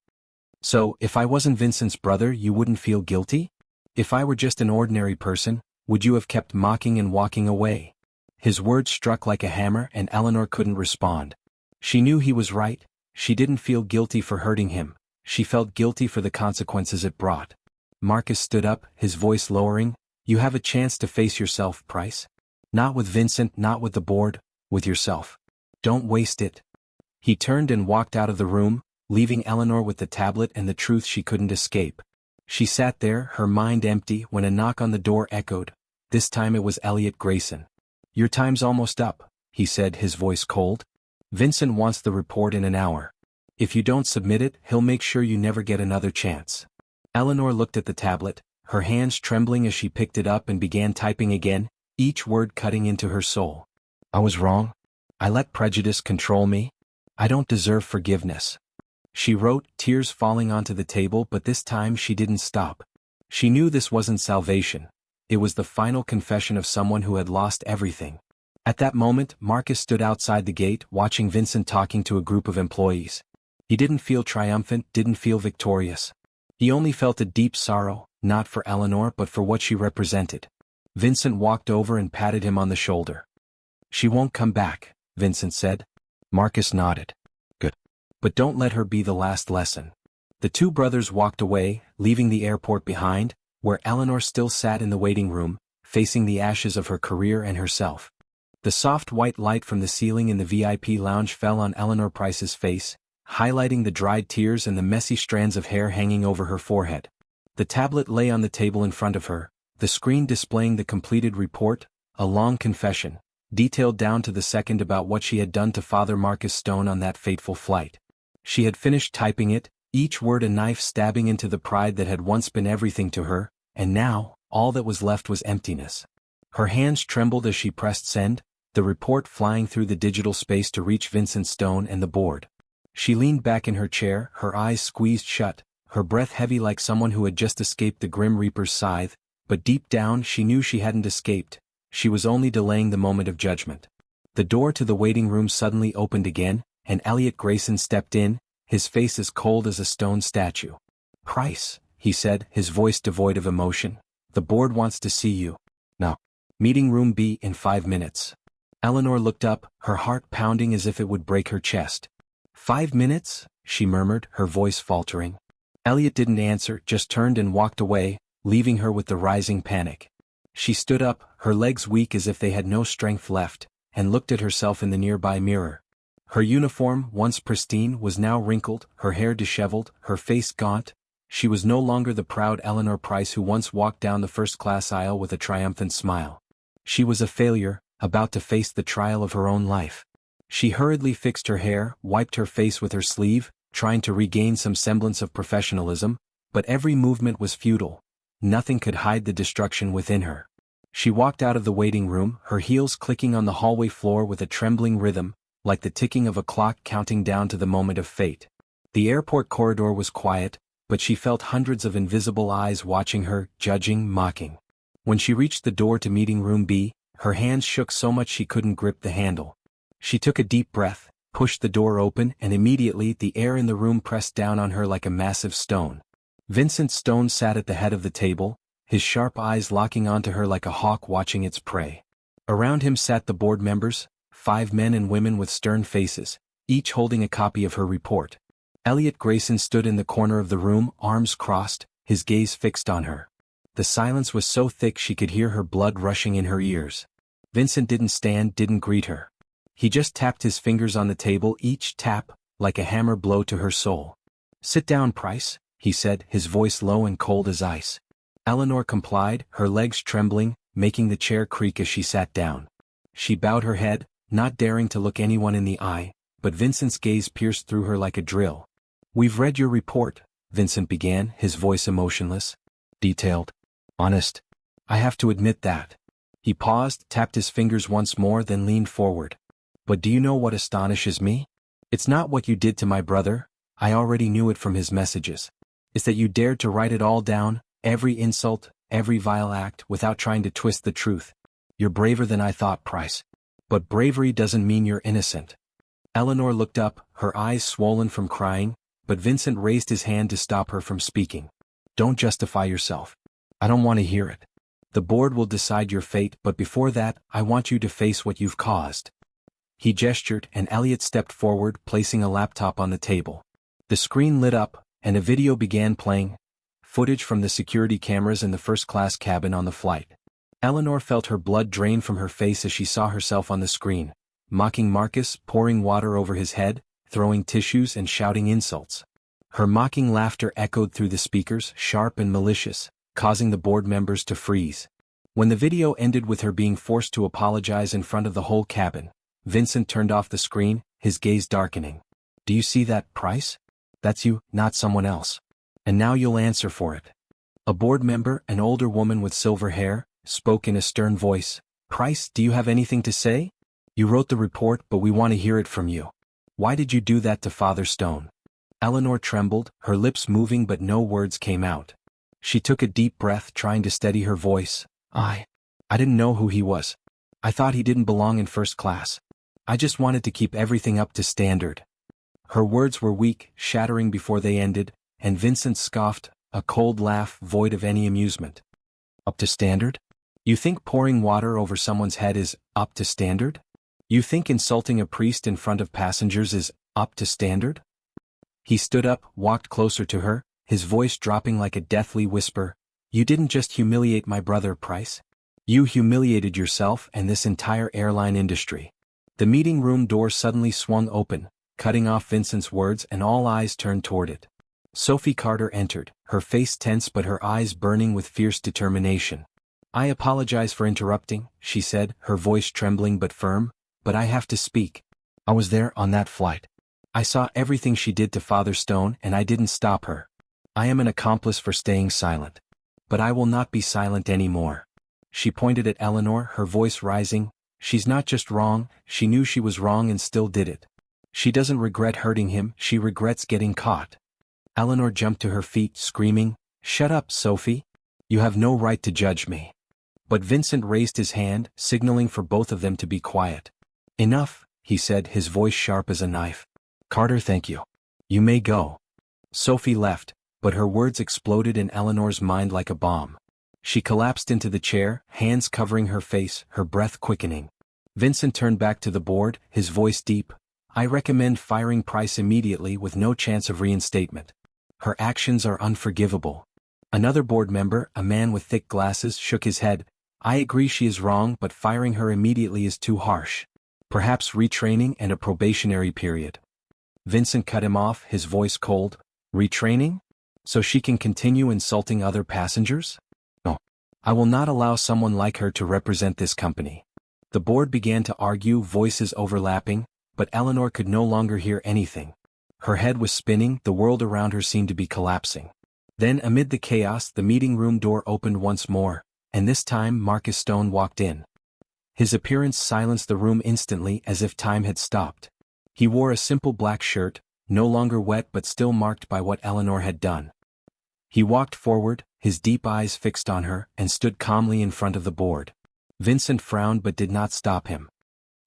"So, if I wasn't Vincent's brother, you wouldn't feel guilty? If I were just an ordinary person, would you have kept mocking and walking away?" His words struck like a hammer, and Eleanor couldn't respond. She knew he was right. She didn't feel guilty for hurting him. She felt guilty for the consequences it brought. Marcus stood up, his voice lowering. "You have a chance to face yourself, Price. Not with Vincent, not with the board, with yourself. Don't waste it." He turned and walked out of the room, leaving Eleanor with the tablet and the truth she couldn't escape. She sat there, her mind empty, when a knock on the door echoed. This time it was Elliot Grayson. "Your time's almost up," he said, his voice cold. "Vincent wants the report in an hour. If you don't submit it, he'll make sure you never get another chance." Eleanor looked at the tablet, her hands trembling as she picked it up and began typing again, each word cutting into her soul. "I was wrong. I let prejudice control me. I don't deserve forgiveness." She wrote, tears falling onto the table, but this time she didn't stop. She knew this wasn't salvation. It was the final confession of someone who had lost everything. At that moment, Marcus stood outside the gate, watching Vincent talking to a group of employees. He didn't feel triumphant, didn't feel victorious. He only felt a deep sorrow, not for Eleanor but for what she represented. Vincent walked over and patted him on the shoulder. "She won't come back," Vincent said. Marcus nodded. "Good. But don't let her be the last lesson." The two brothers walked away, leaving the airport behind, where Eleanor still sat in the waiting room, facing the ashes of her career and herself. The soft white light from the ceiling in the VIP lounge fell on Eleanor Price's face, highlighting the dried tears and the messy strands of hair hanging over her forehead. The tablet lay on the table in front of her, the screen displaying the completed report, a long confession, detailed down to the second about what she had done to Father Marcus Stone on that fateful flight. She had finished typing it, each word a knife stabbing into the pride that had once been everything to her, and now, all that was left was emptiness. Her hands trembled as she pressed send, the report flying through the digital space to reach Vincent Stone and the board. She leaned back in her chair, her eyes squeezed shut, her breath heavy like someone who had just escaped the Grim Reaper's scythe, but deep down she knew she hadn't escaped. She was only delaying the moment of judgment. The door to the waiting room suddenly opened again, and Elliot Grayson stepped in, his face as cold as a stone statue. "Price," he said, his voice devoid of emotion, "the board wants to see you. Now. Meeting room B in 5 minutes." Eleanor looked up, her heart pounding as if it would break her chest. 5 minutes?" she murmured, her voice faltering. Elliot didn't answer, just turned and walked away, leaving her with the rising panic. She stood up, her legs weak as if they had no strength left, and looked at herself in the nearby mirror. Her uniform, once pristine, was now wrinkled, her hair disheveled, her face gaunt. She was no longer the proud Eleanor Price who once walked down the first-class aisle with a triumphant smile. She was a failure, about to face the trial of her own life. She hurriedly fixed her hair, wiped her face with her sleeve, trying to regain some semblance of professionalism, but every movement was futile. Nothing could hide the destruction within her. She walked out of the waiting room, her heels clicking on the hallway floor with a trembling rhythm, like the ticking of a clock counting down to the moment of fate. The airport corridor was quiet, but she felt hundreds of invisible eyes watching her, judging, mocking. When she reached the door to meeting room B, her hands shook so much she couldn't grip the handle. She took a deep breath, pushed the door open, and immediately the air in the room pressed down on her like a massive stone. Vincent Stone sat at the head of the table, his sharp eyes locking onto her like a hawk watching its prey. Around him sat the board members, 5 men and women with stern faces, each holding a copy of her report. Elliot Grayson stood in the corner of the room, arms crossed, his gaze fixed on her. The silence was so thick she could hear her blood rushing in her ears. Vincent didn't greet her. He just tapped his fingers on the table, each tap, like a hammer blow to her soul. "Sit down, Price," he said, his voice low and cold as ice. Eleanor complied, her legs trembling, making the chair creak as she sat down. She bowed her head, not daring to look anyone in the eye, but Vincent's gaze pierced through her like a drill. "We've read your report," Vincent began, his voice emotionless. "Detailed. Honest. I have to admit that." He paused, tapped his fingers once more, then leaned forward. "But do you know what astonishes me? It's not what you did to my brother, I already knew it from his messages. It's that you dared to write it all down, every insult, every vile act, without trying to twist the truth. You're braver than I thought, Price. But bravery doesn't mean you're innocent." Eleanor looked up, her eyes swollen from crying, but Vincent raised his hand to stop her from speaking. "Don't justify yourself. I don't want to hear it. The board will decide your fate, but before that, I want you to face what you've caused." He gestured, and Elliot stepped forward, placing a laptop on the table. The screen lit up, and a video began playing, footage from the security cameras in the first-class cabin on the flight. Eleanor felt her blood drain from her face as she saw herself on the screen, mocking Marcus, pouring water over his head, throwing tissues and shouting insults. Her mocking laughter echoed through the speakers, sharp and malicious, causing the board members to freeze. When the video ended with her being forced to apologize in front of the whole cabin, Vincent turned off the screen, his gaze darkening. "Do you see that, Price? That's you, not someone else. And now you'll answer for it." A board member, an older woman with silver hair, spoke in a stern voice. "Price, do you have anything to say? You wrote the report, but we want to hear it from you. Why did you do that to Father Stone?" Eleanor trembled, her lips moving but no words came out. She took a deep breath, trying to steady her voice. I didn't know who he was. I thought he didn't belong in first class. I just wanted to keep everything up to standard." Her words were weak, shattering before they ended, and Vincent scoffed, a cold laugh void of any amusement. "Up to standard? You think pouring water over someone's head is up to standard? You think insulting a priest in front of passengers is up to standard?" He stood up, walked closer to her, his voice dropping like a deathly whisper. "You didn't just humiliate my brother, Price. You humiliated yourself and this entire airline industry." The meeting room door suddenly swung open, cutting off Vincent's words, and all eyes turned toward it. Sophie Carter entered, her face tense but her eyes burning with fierce determination. "I apologize for interrupting," she said, her voice trembling but firm, "but I have to speak. I was there on that flight. I saw everything she did to Father Stone and I didn't stop her. I am an accomplice for staying silent. But I will not be silent anymore." She pointed at Eleanor, her voice rising. "She's not just wrong, she knew she was wrong and still did it. She doesn't regret hurting him, she regrets getting caught." Eleanor jumped to her feet, screaming, "Shut up, Sophie. You have no right to judge me." But Vincent raised his hand, signaling for both of them to be quiet. "Enough," he said, his voice sharp as a knife. "Carter, thank you. You may go." Sophie left, but her words exploded in Eleanor's mind like a bomb. She collapsed into the chair, hands covering her face, her breath quickening. Vincent turned back to the board, his voice deep. "I recommend firing Price immediately with no chance of reinstatement. Her actions are unforgivable." Another board member, a man with thick glasses, shook his head. "I agree she is wrong, but firing her immediately is too harsh. Perhaps retraining and a probationary period." Vincent cut him off, his voice cold. "Retraining? So she can continue insulting other passengers? No. I will not allow someone like her to represent this company." The board began to argue, voices overlapping, but Eleanor could no longer hear anything. Her head was spinning, the world around her seemed to be collapsing. Then amid the chaos, the meeting room door opened once more, and this time Marcus Stone walked in. His appearance silenced the room instantly, as if time had stopped. He wore a simple black shirt, no longer wet but still marked by what Eleanor had done. He walked forward, his deep eyes fixed on her, and stood calmly in front of the board. Vincent frowned but did not stop him.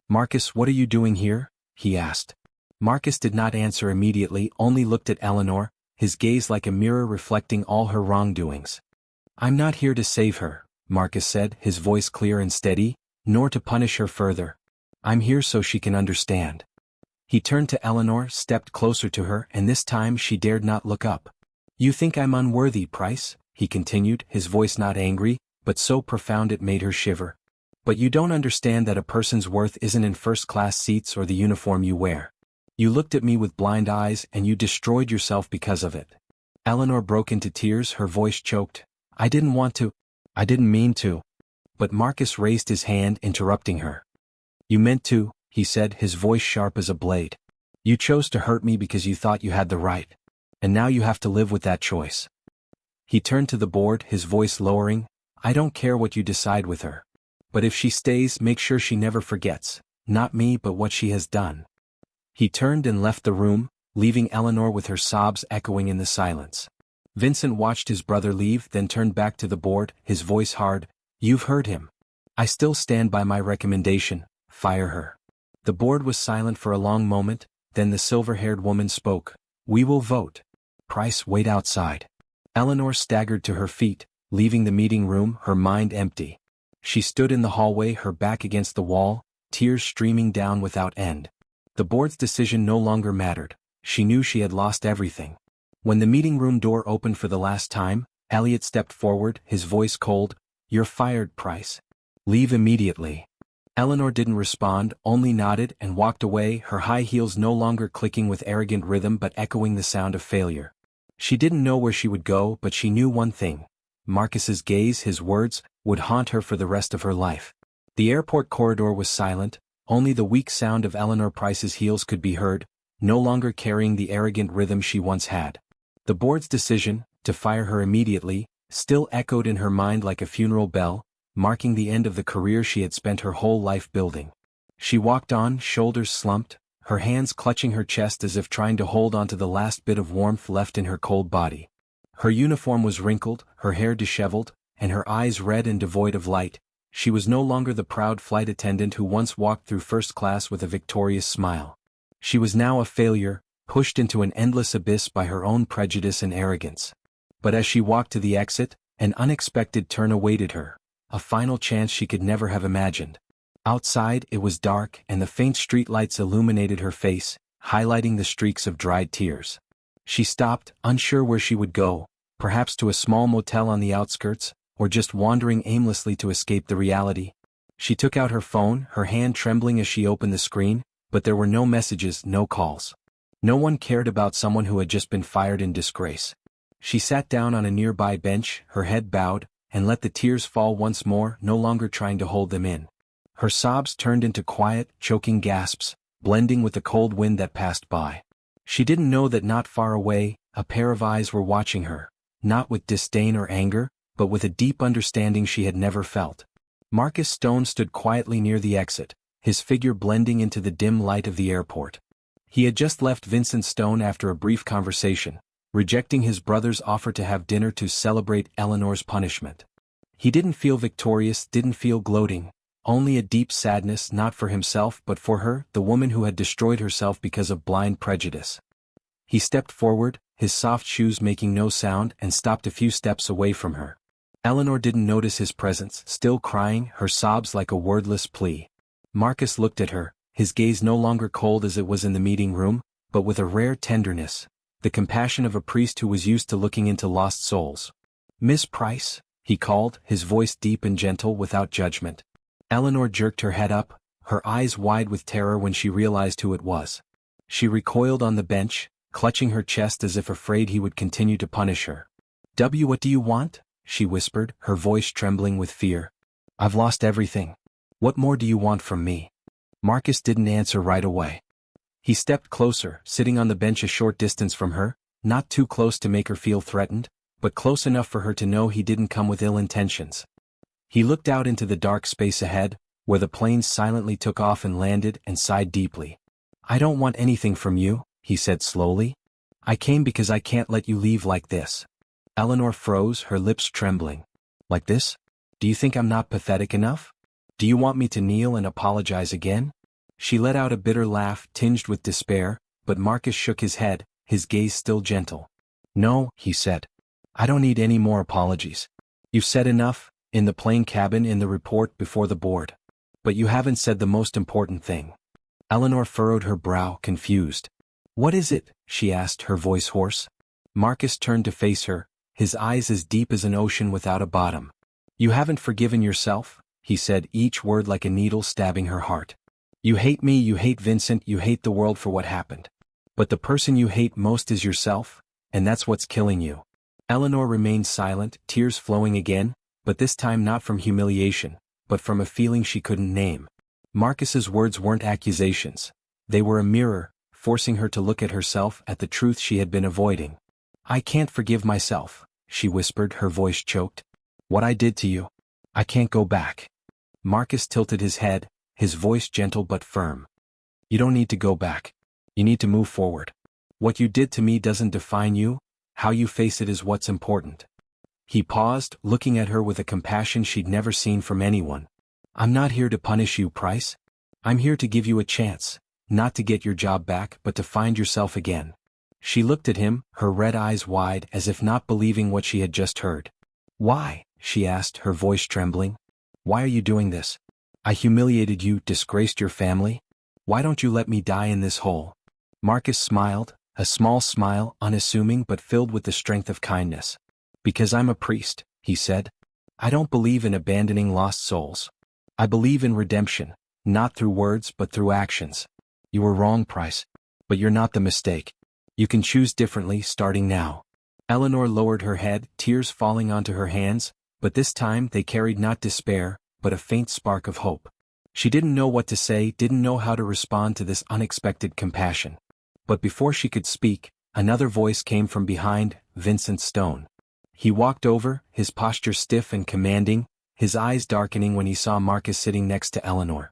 "Marcus, what are you doing here?" he asked. Marcus did not answer immediately, only looked at Eleanor, his gaze like a mirror reflecting all her wrongdoings. "I'm not here to save her," Marcus said, his voice clear and steady, "nor to punish her further. I'm here so she can understand." He turned to Eleanor, stepped closer to her, and this time she dared not look up. "You think I'm unworthy, Price?" he continued, his voice not angry, but so profound it made her shiver. "But you don't understand that a person's worth isn't in first-class seats or the uniform you wear. You looked at me with blind eyes and you destroyed yourself because of it." Eleanor broke into tears, her voice choked. "I didn't want to. I didn't mean to." But Marcus raised his hand, interrupting her. "You meant to," he said, his voice sharp as a blade. "You chose to hurt me because you thought you had the right. And now you have to live with that choice." He turned to the board, his voice lowering. "I don't care what you decide with her. But if she stays, make sure she never forgets, not me but what she has done." He turned and left the room, leaving Eleanor with her sobs echoing in the silence. Vincent watched his brother leave, then turned back to the board, his voice hard. "You've heard him. I still stand by my recommendation. Fire her." The board was silent for a long moment, then the silver-haired woman spoke. "We will vote. Price, wait outside." Eleanor staggered to her feet, leaving the meeting room, her mind empty. She stood in the hallway, her back against the wall, tears streaming down without end. The board's decision no longer mattered. She knew she had lost everything. When the meeting room door opened for the last time, Elliot stepped forward, his voice cold. "You're fired, Price. Leave immediately." Eleanor didn't respond, only nodded and walked away, her high heels no longer clicking with arrogant rhythm but echoing the sound of failure. She didn't know where she would go, but she knew one thing. Marcus's gaze, his words, would haunt her for the rest of her life. The airport corridor was silent, only the weak sound of Eleanor Price's heels could be heard, no longer carrying the arrogant rhythm she once had. The board's decision, to fire her immediately, still echoed in her mind like a funeral bell, marking the end of the career she had spent her whole life building. She walked on, shoulders slumped, her hands clutching her chest as if trying to hold onto the last bit of warmth left in her cold body. Her uniform was wrinkled, her hair disheveled, and her eyes red and devoid of light. She was no longer the proud flight attendant who once walked through first class with a victorious smile. She was now a failure, pushed into an endless abyss by her own prejudice and arrogance. But as she walked to the exit, an unexpected turn awaited her, a final chance she could never have imagined. Outside, it was dark, and the faint streetlights illuminated her face, highlighting the streaks of dried tears. She stopped, unsure where she would go, perhaps to a small motel on the outskirts, or just wandering aimlessly to escape the reality. She took out her phone, her hand trembling as she opened the screen, but there were no messages, no calls. No one cared about someone who had just been fired in disgrace. She sat down on a nearby bench, her head bowed, and let the tears fall once more, no longer trying to hold them in. Her sobs turned into quiet, choking gasps, blending with the cold wind that passed by. She didn't know that not far away, a pair of eyes were watching her, not with disdain or anger, but with a deep understanding she had never felt. Marcus Stone stood quietly near the exit, his figure blending into the dim light of the airport. He had just left Vincent Stone after a brief conversation, rejecting his brother's offer to have dinner to celebrate Eleanor's punishment. He didn't feel victorious, didn't feel gloating, only a deep sadness, not for himself but for her, the woman who had destroyed herself because of blind prejudice. He stepped forward, his soft shoes making no sound, and stopped a few steps away from her. Eleanor didn't notice his presence, still crying, her sobs like a wordless plea. Marcus looked at her, his gaze no longer cold as it was in the meeting room, but with a rare tenderness, the compassion of a priest who was used to looking into lost souls. "Miss Price?" he called, his voice deep and gentle without judgment. Eleanor jerked her head up, her eyes wide with terror when she realized who it was. She recoiled on the bench, clutching her chest as if afraid he would continue to punish her. What do you want?" she whispered, her voice trembling with fear. "I've lost everything. What more do you want from me?" Marcus didn't answer right away. He stepped closer, sitting on the bench a short distance from her, not too close to make her feel threatened, but close enough for her to know he didn't come with ill intentions. He looked out into the dark space ahead, where the planes silently took off and landed, and sighed deeply. "I don't want anything from you," he said slowly. "I came because I can't let you leave like this." Eleanor froze, her lips trembling. "Like this? Do you think I'm not pathetic enough? Do you want me to kneel and apologize again?" She let out a bitter laugh tinged with despair, but Marcus shook his head, his gaze still gentle. No, he said. I don't need any more apologies. You've said enough, in the plane cabin, in the report, before the board. But you haven't said the most important thing. Eleanor furrowed her brow, confused. What is it? She asked, her voice hoarse. Marcus turned to face her, his eyes as deep as an ocean without a bottom. You haven't forgiven yourself, he said, each word like a needle stabbing her heart. You hate me, you hate Vincent, you hate the world for what happened. But the person you hate most is yourself, and that's what's killing you. Eleanor remained silent, tears flowing again, but this time not from humiliation, but from a feeling she couldn't name. Marcus's words weren't accusations. They were a mirror, forcing her to look at herself, at the truth she had been avoiding. I can't forgive myself, she whispered, her voice choked. What I did to you. I can't go back. Marcus tilted his head, his voice gentle but firm. You don't need to go back. You need to move forward. What you did to me doesn't define you, how you face it is what's important. He paused, looking at her with a compassion she'd never seen from anyone. I'm not here to punish you, Price. I'm here to give you a chance, not to get your job back but to find yourself again. She looked at him, her red eyes wide as if not believing what she had just heard. Why? She asked, her voice trembling. Why are you doing this? I humiliated you, disgraced your family. Why don't you let me die in this hole? Marcus smiled, a small smile, unassuming but filled with the strength of kindness. Because I'm a priest, he said. I don't believe in abandoning lost souls. I believe in redemption, not through words but through actions. You were wrong, Price. But you're not the mistake. You can choose differently starting now. Eleanor lowered her head, tears falling onto her hands, but this time they carried not despair, but a faint spark of hope. She didn't know what to say, didn't know how to respond to this unexpected compassion. But before she could speak, another voice came from behind, Vincent Stone. He walked over, his posture stiff and commanding, his eyes darkening when he saw Marcus sitting next to Eleanor.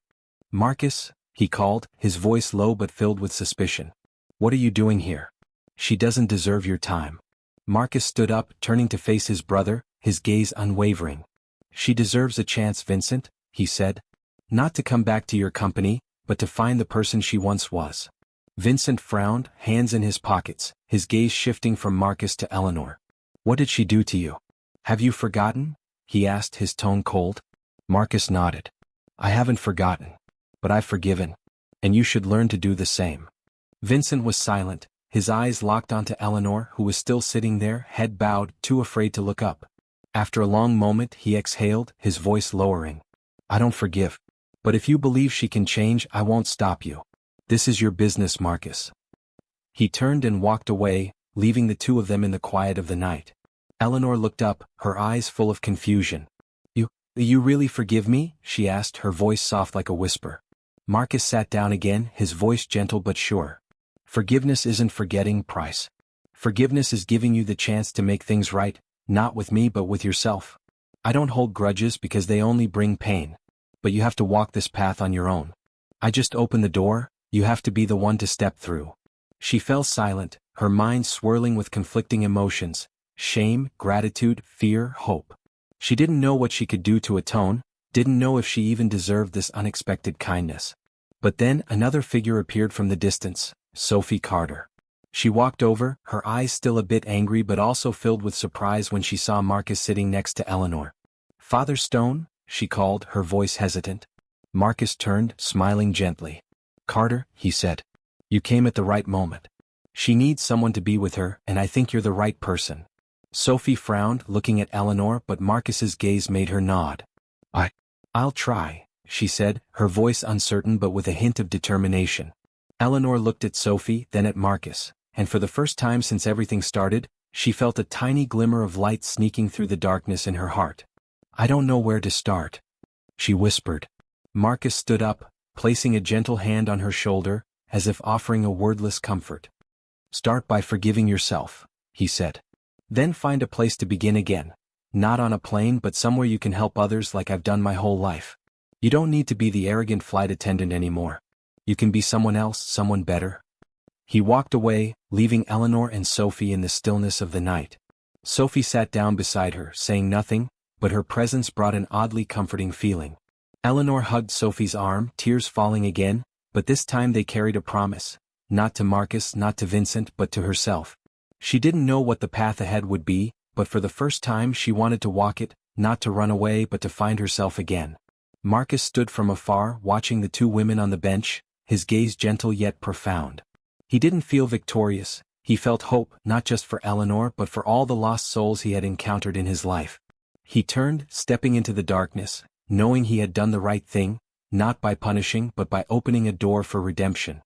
Marcus, he called, his voice low but filled with suspicion. What are you doing here? She doesn't deserve your time. Marcus stood up, turning to face his brother, his gaze unwavering. She deserves a chance, Vincent, he said. Not to come back to your company, but to find the person she once was. Vincent frowned, hands in his pockets, his gaze shifting from Marcus to Eleanor. What did she do to you? Have you forgotten? He asked, his tone cold. Marcus nodded. I haven't forgotten. But I've forgiven. And you should learn to do the same. Vincent was silent, his eyes locked onto Eleanor, who was still sitting there, head bowed, too afraid to look up. After a long moment he exhaled, his voice lowering. I don't forgive. But if you believe she can change, I won't stop you. This is your business, Marcus. He turned and walked away, leaving the two of them in the quiet of the night. Eleanor looked up, her eyes full of confusion. You really forgive me? She asked, her voice soft like a whisper. Marcus sat down again, his voice gentle but sure. Forgiveness isn't forgetting, Price. Forgiveness is giving you the chance to make things right, not with me but with yourself. I don't hold grudges because they only bring pain. But you have to walk this path on your own. I just open the door, you have to be the one to step through. She fell silent, her mind swirling with conflicting emotions, shame, gratitude, fear, hope. She didn't know what she could do to atone, didn't know if she even deserved this unexpected kindness. But then another figure appeared from the distance, Sophie Carter. She walked over, her eyes still a bit angry but also filled with surprise when she saw Marcus sitting next to Eleanor. Father Stone? She called, her voice hesitant. Marcus turned, smiling gently. Carter, he said. You came at the right moment. She needs someone to be with her, and I think you're the right person. Sophie frowned, looking at Eleanor, but Marcus's gaze made her nod. I'll try, she said, her voice uncertain but with a hint of determination. Eleanor looked at Sophie, then at Marcus, and for the first time since everything started, she felt a tiny glimmer of light sneaking through the darkness in her heart. I don't know where to start, she whispered. Marcus stood up, placing a gentle hand on her shoulder, as if offering a wordless comfort. Start by forgiving yourself, he said. Then find a place to begin again. Not on a plane but somewhere you can help others like I've done my whole life. You don't need to be the arrogant flight attendant anymore. You can be someone else, someone better. He walked away, leaving Eleanor and Sophie in the stillness of the night. Sophie sat down beside her, saying nothing, but her presence brought an oddly comforting feeling. Eleanor hugged Sophie's arm, tears falling again, but this time they carried a promise. Not to Marcus, not to Vincent, but to herself. She didn't know what the path ahead would be, but for the first time she wanted to walk it, not to run away but to find herself again. Marcus stood from afar watching the two women on the bench, his gaze gentle yet profound. He didn't feel victorious, he felt hope not just for Eleanor but for all the lost souls he had encountered in his life. He turned, stepping into the darkness, knowing he had done the right thing, not by punishing but by opening a door for redemption.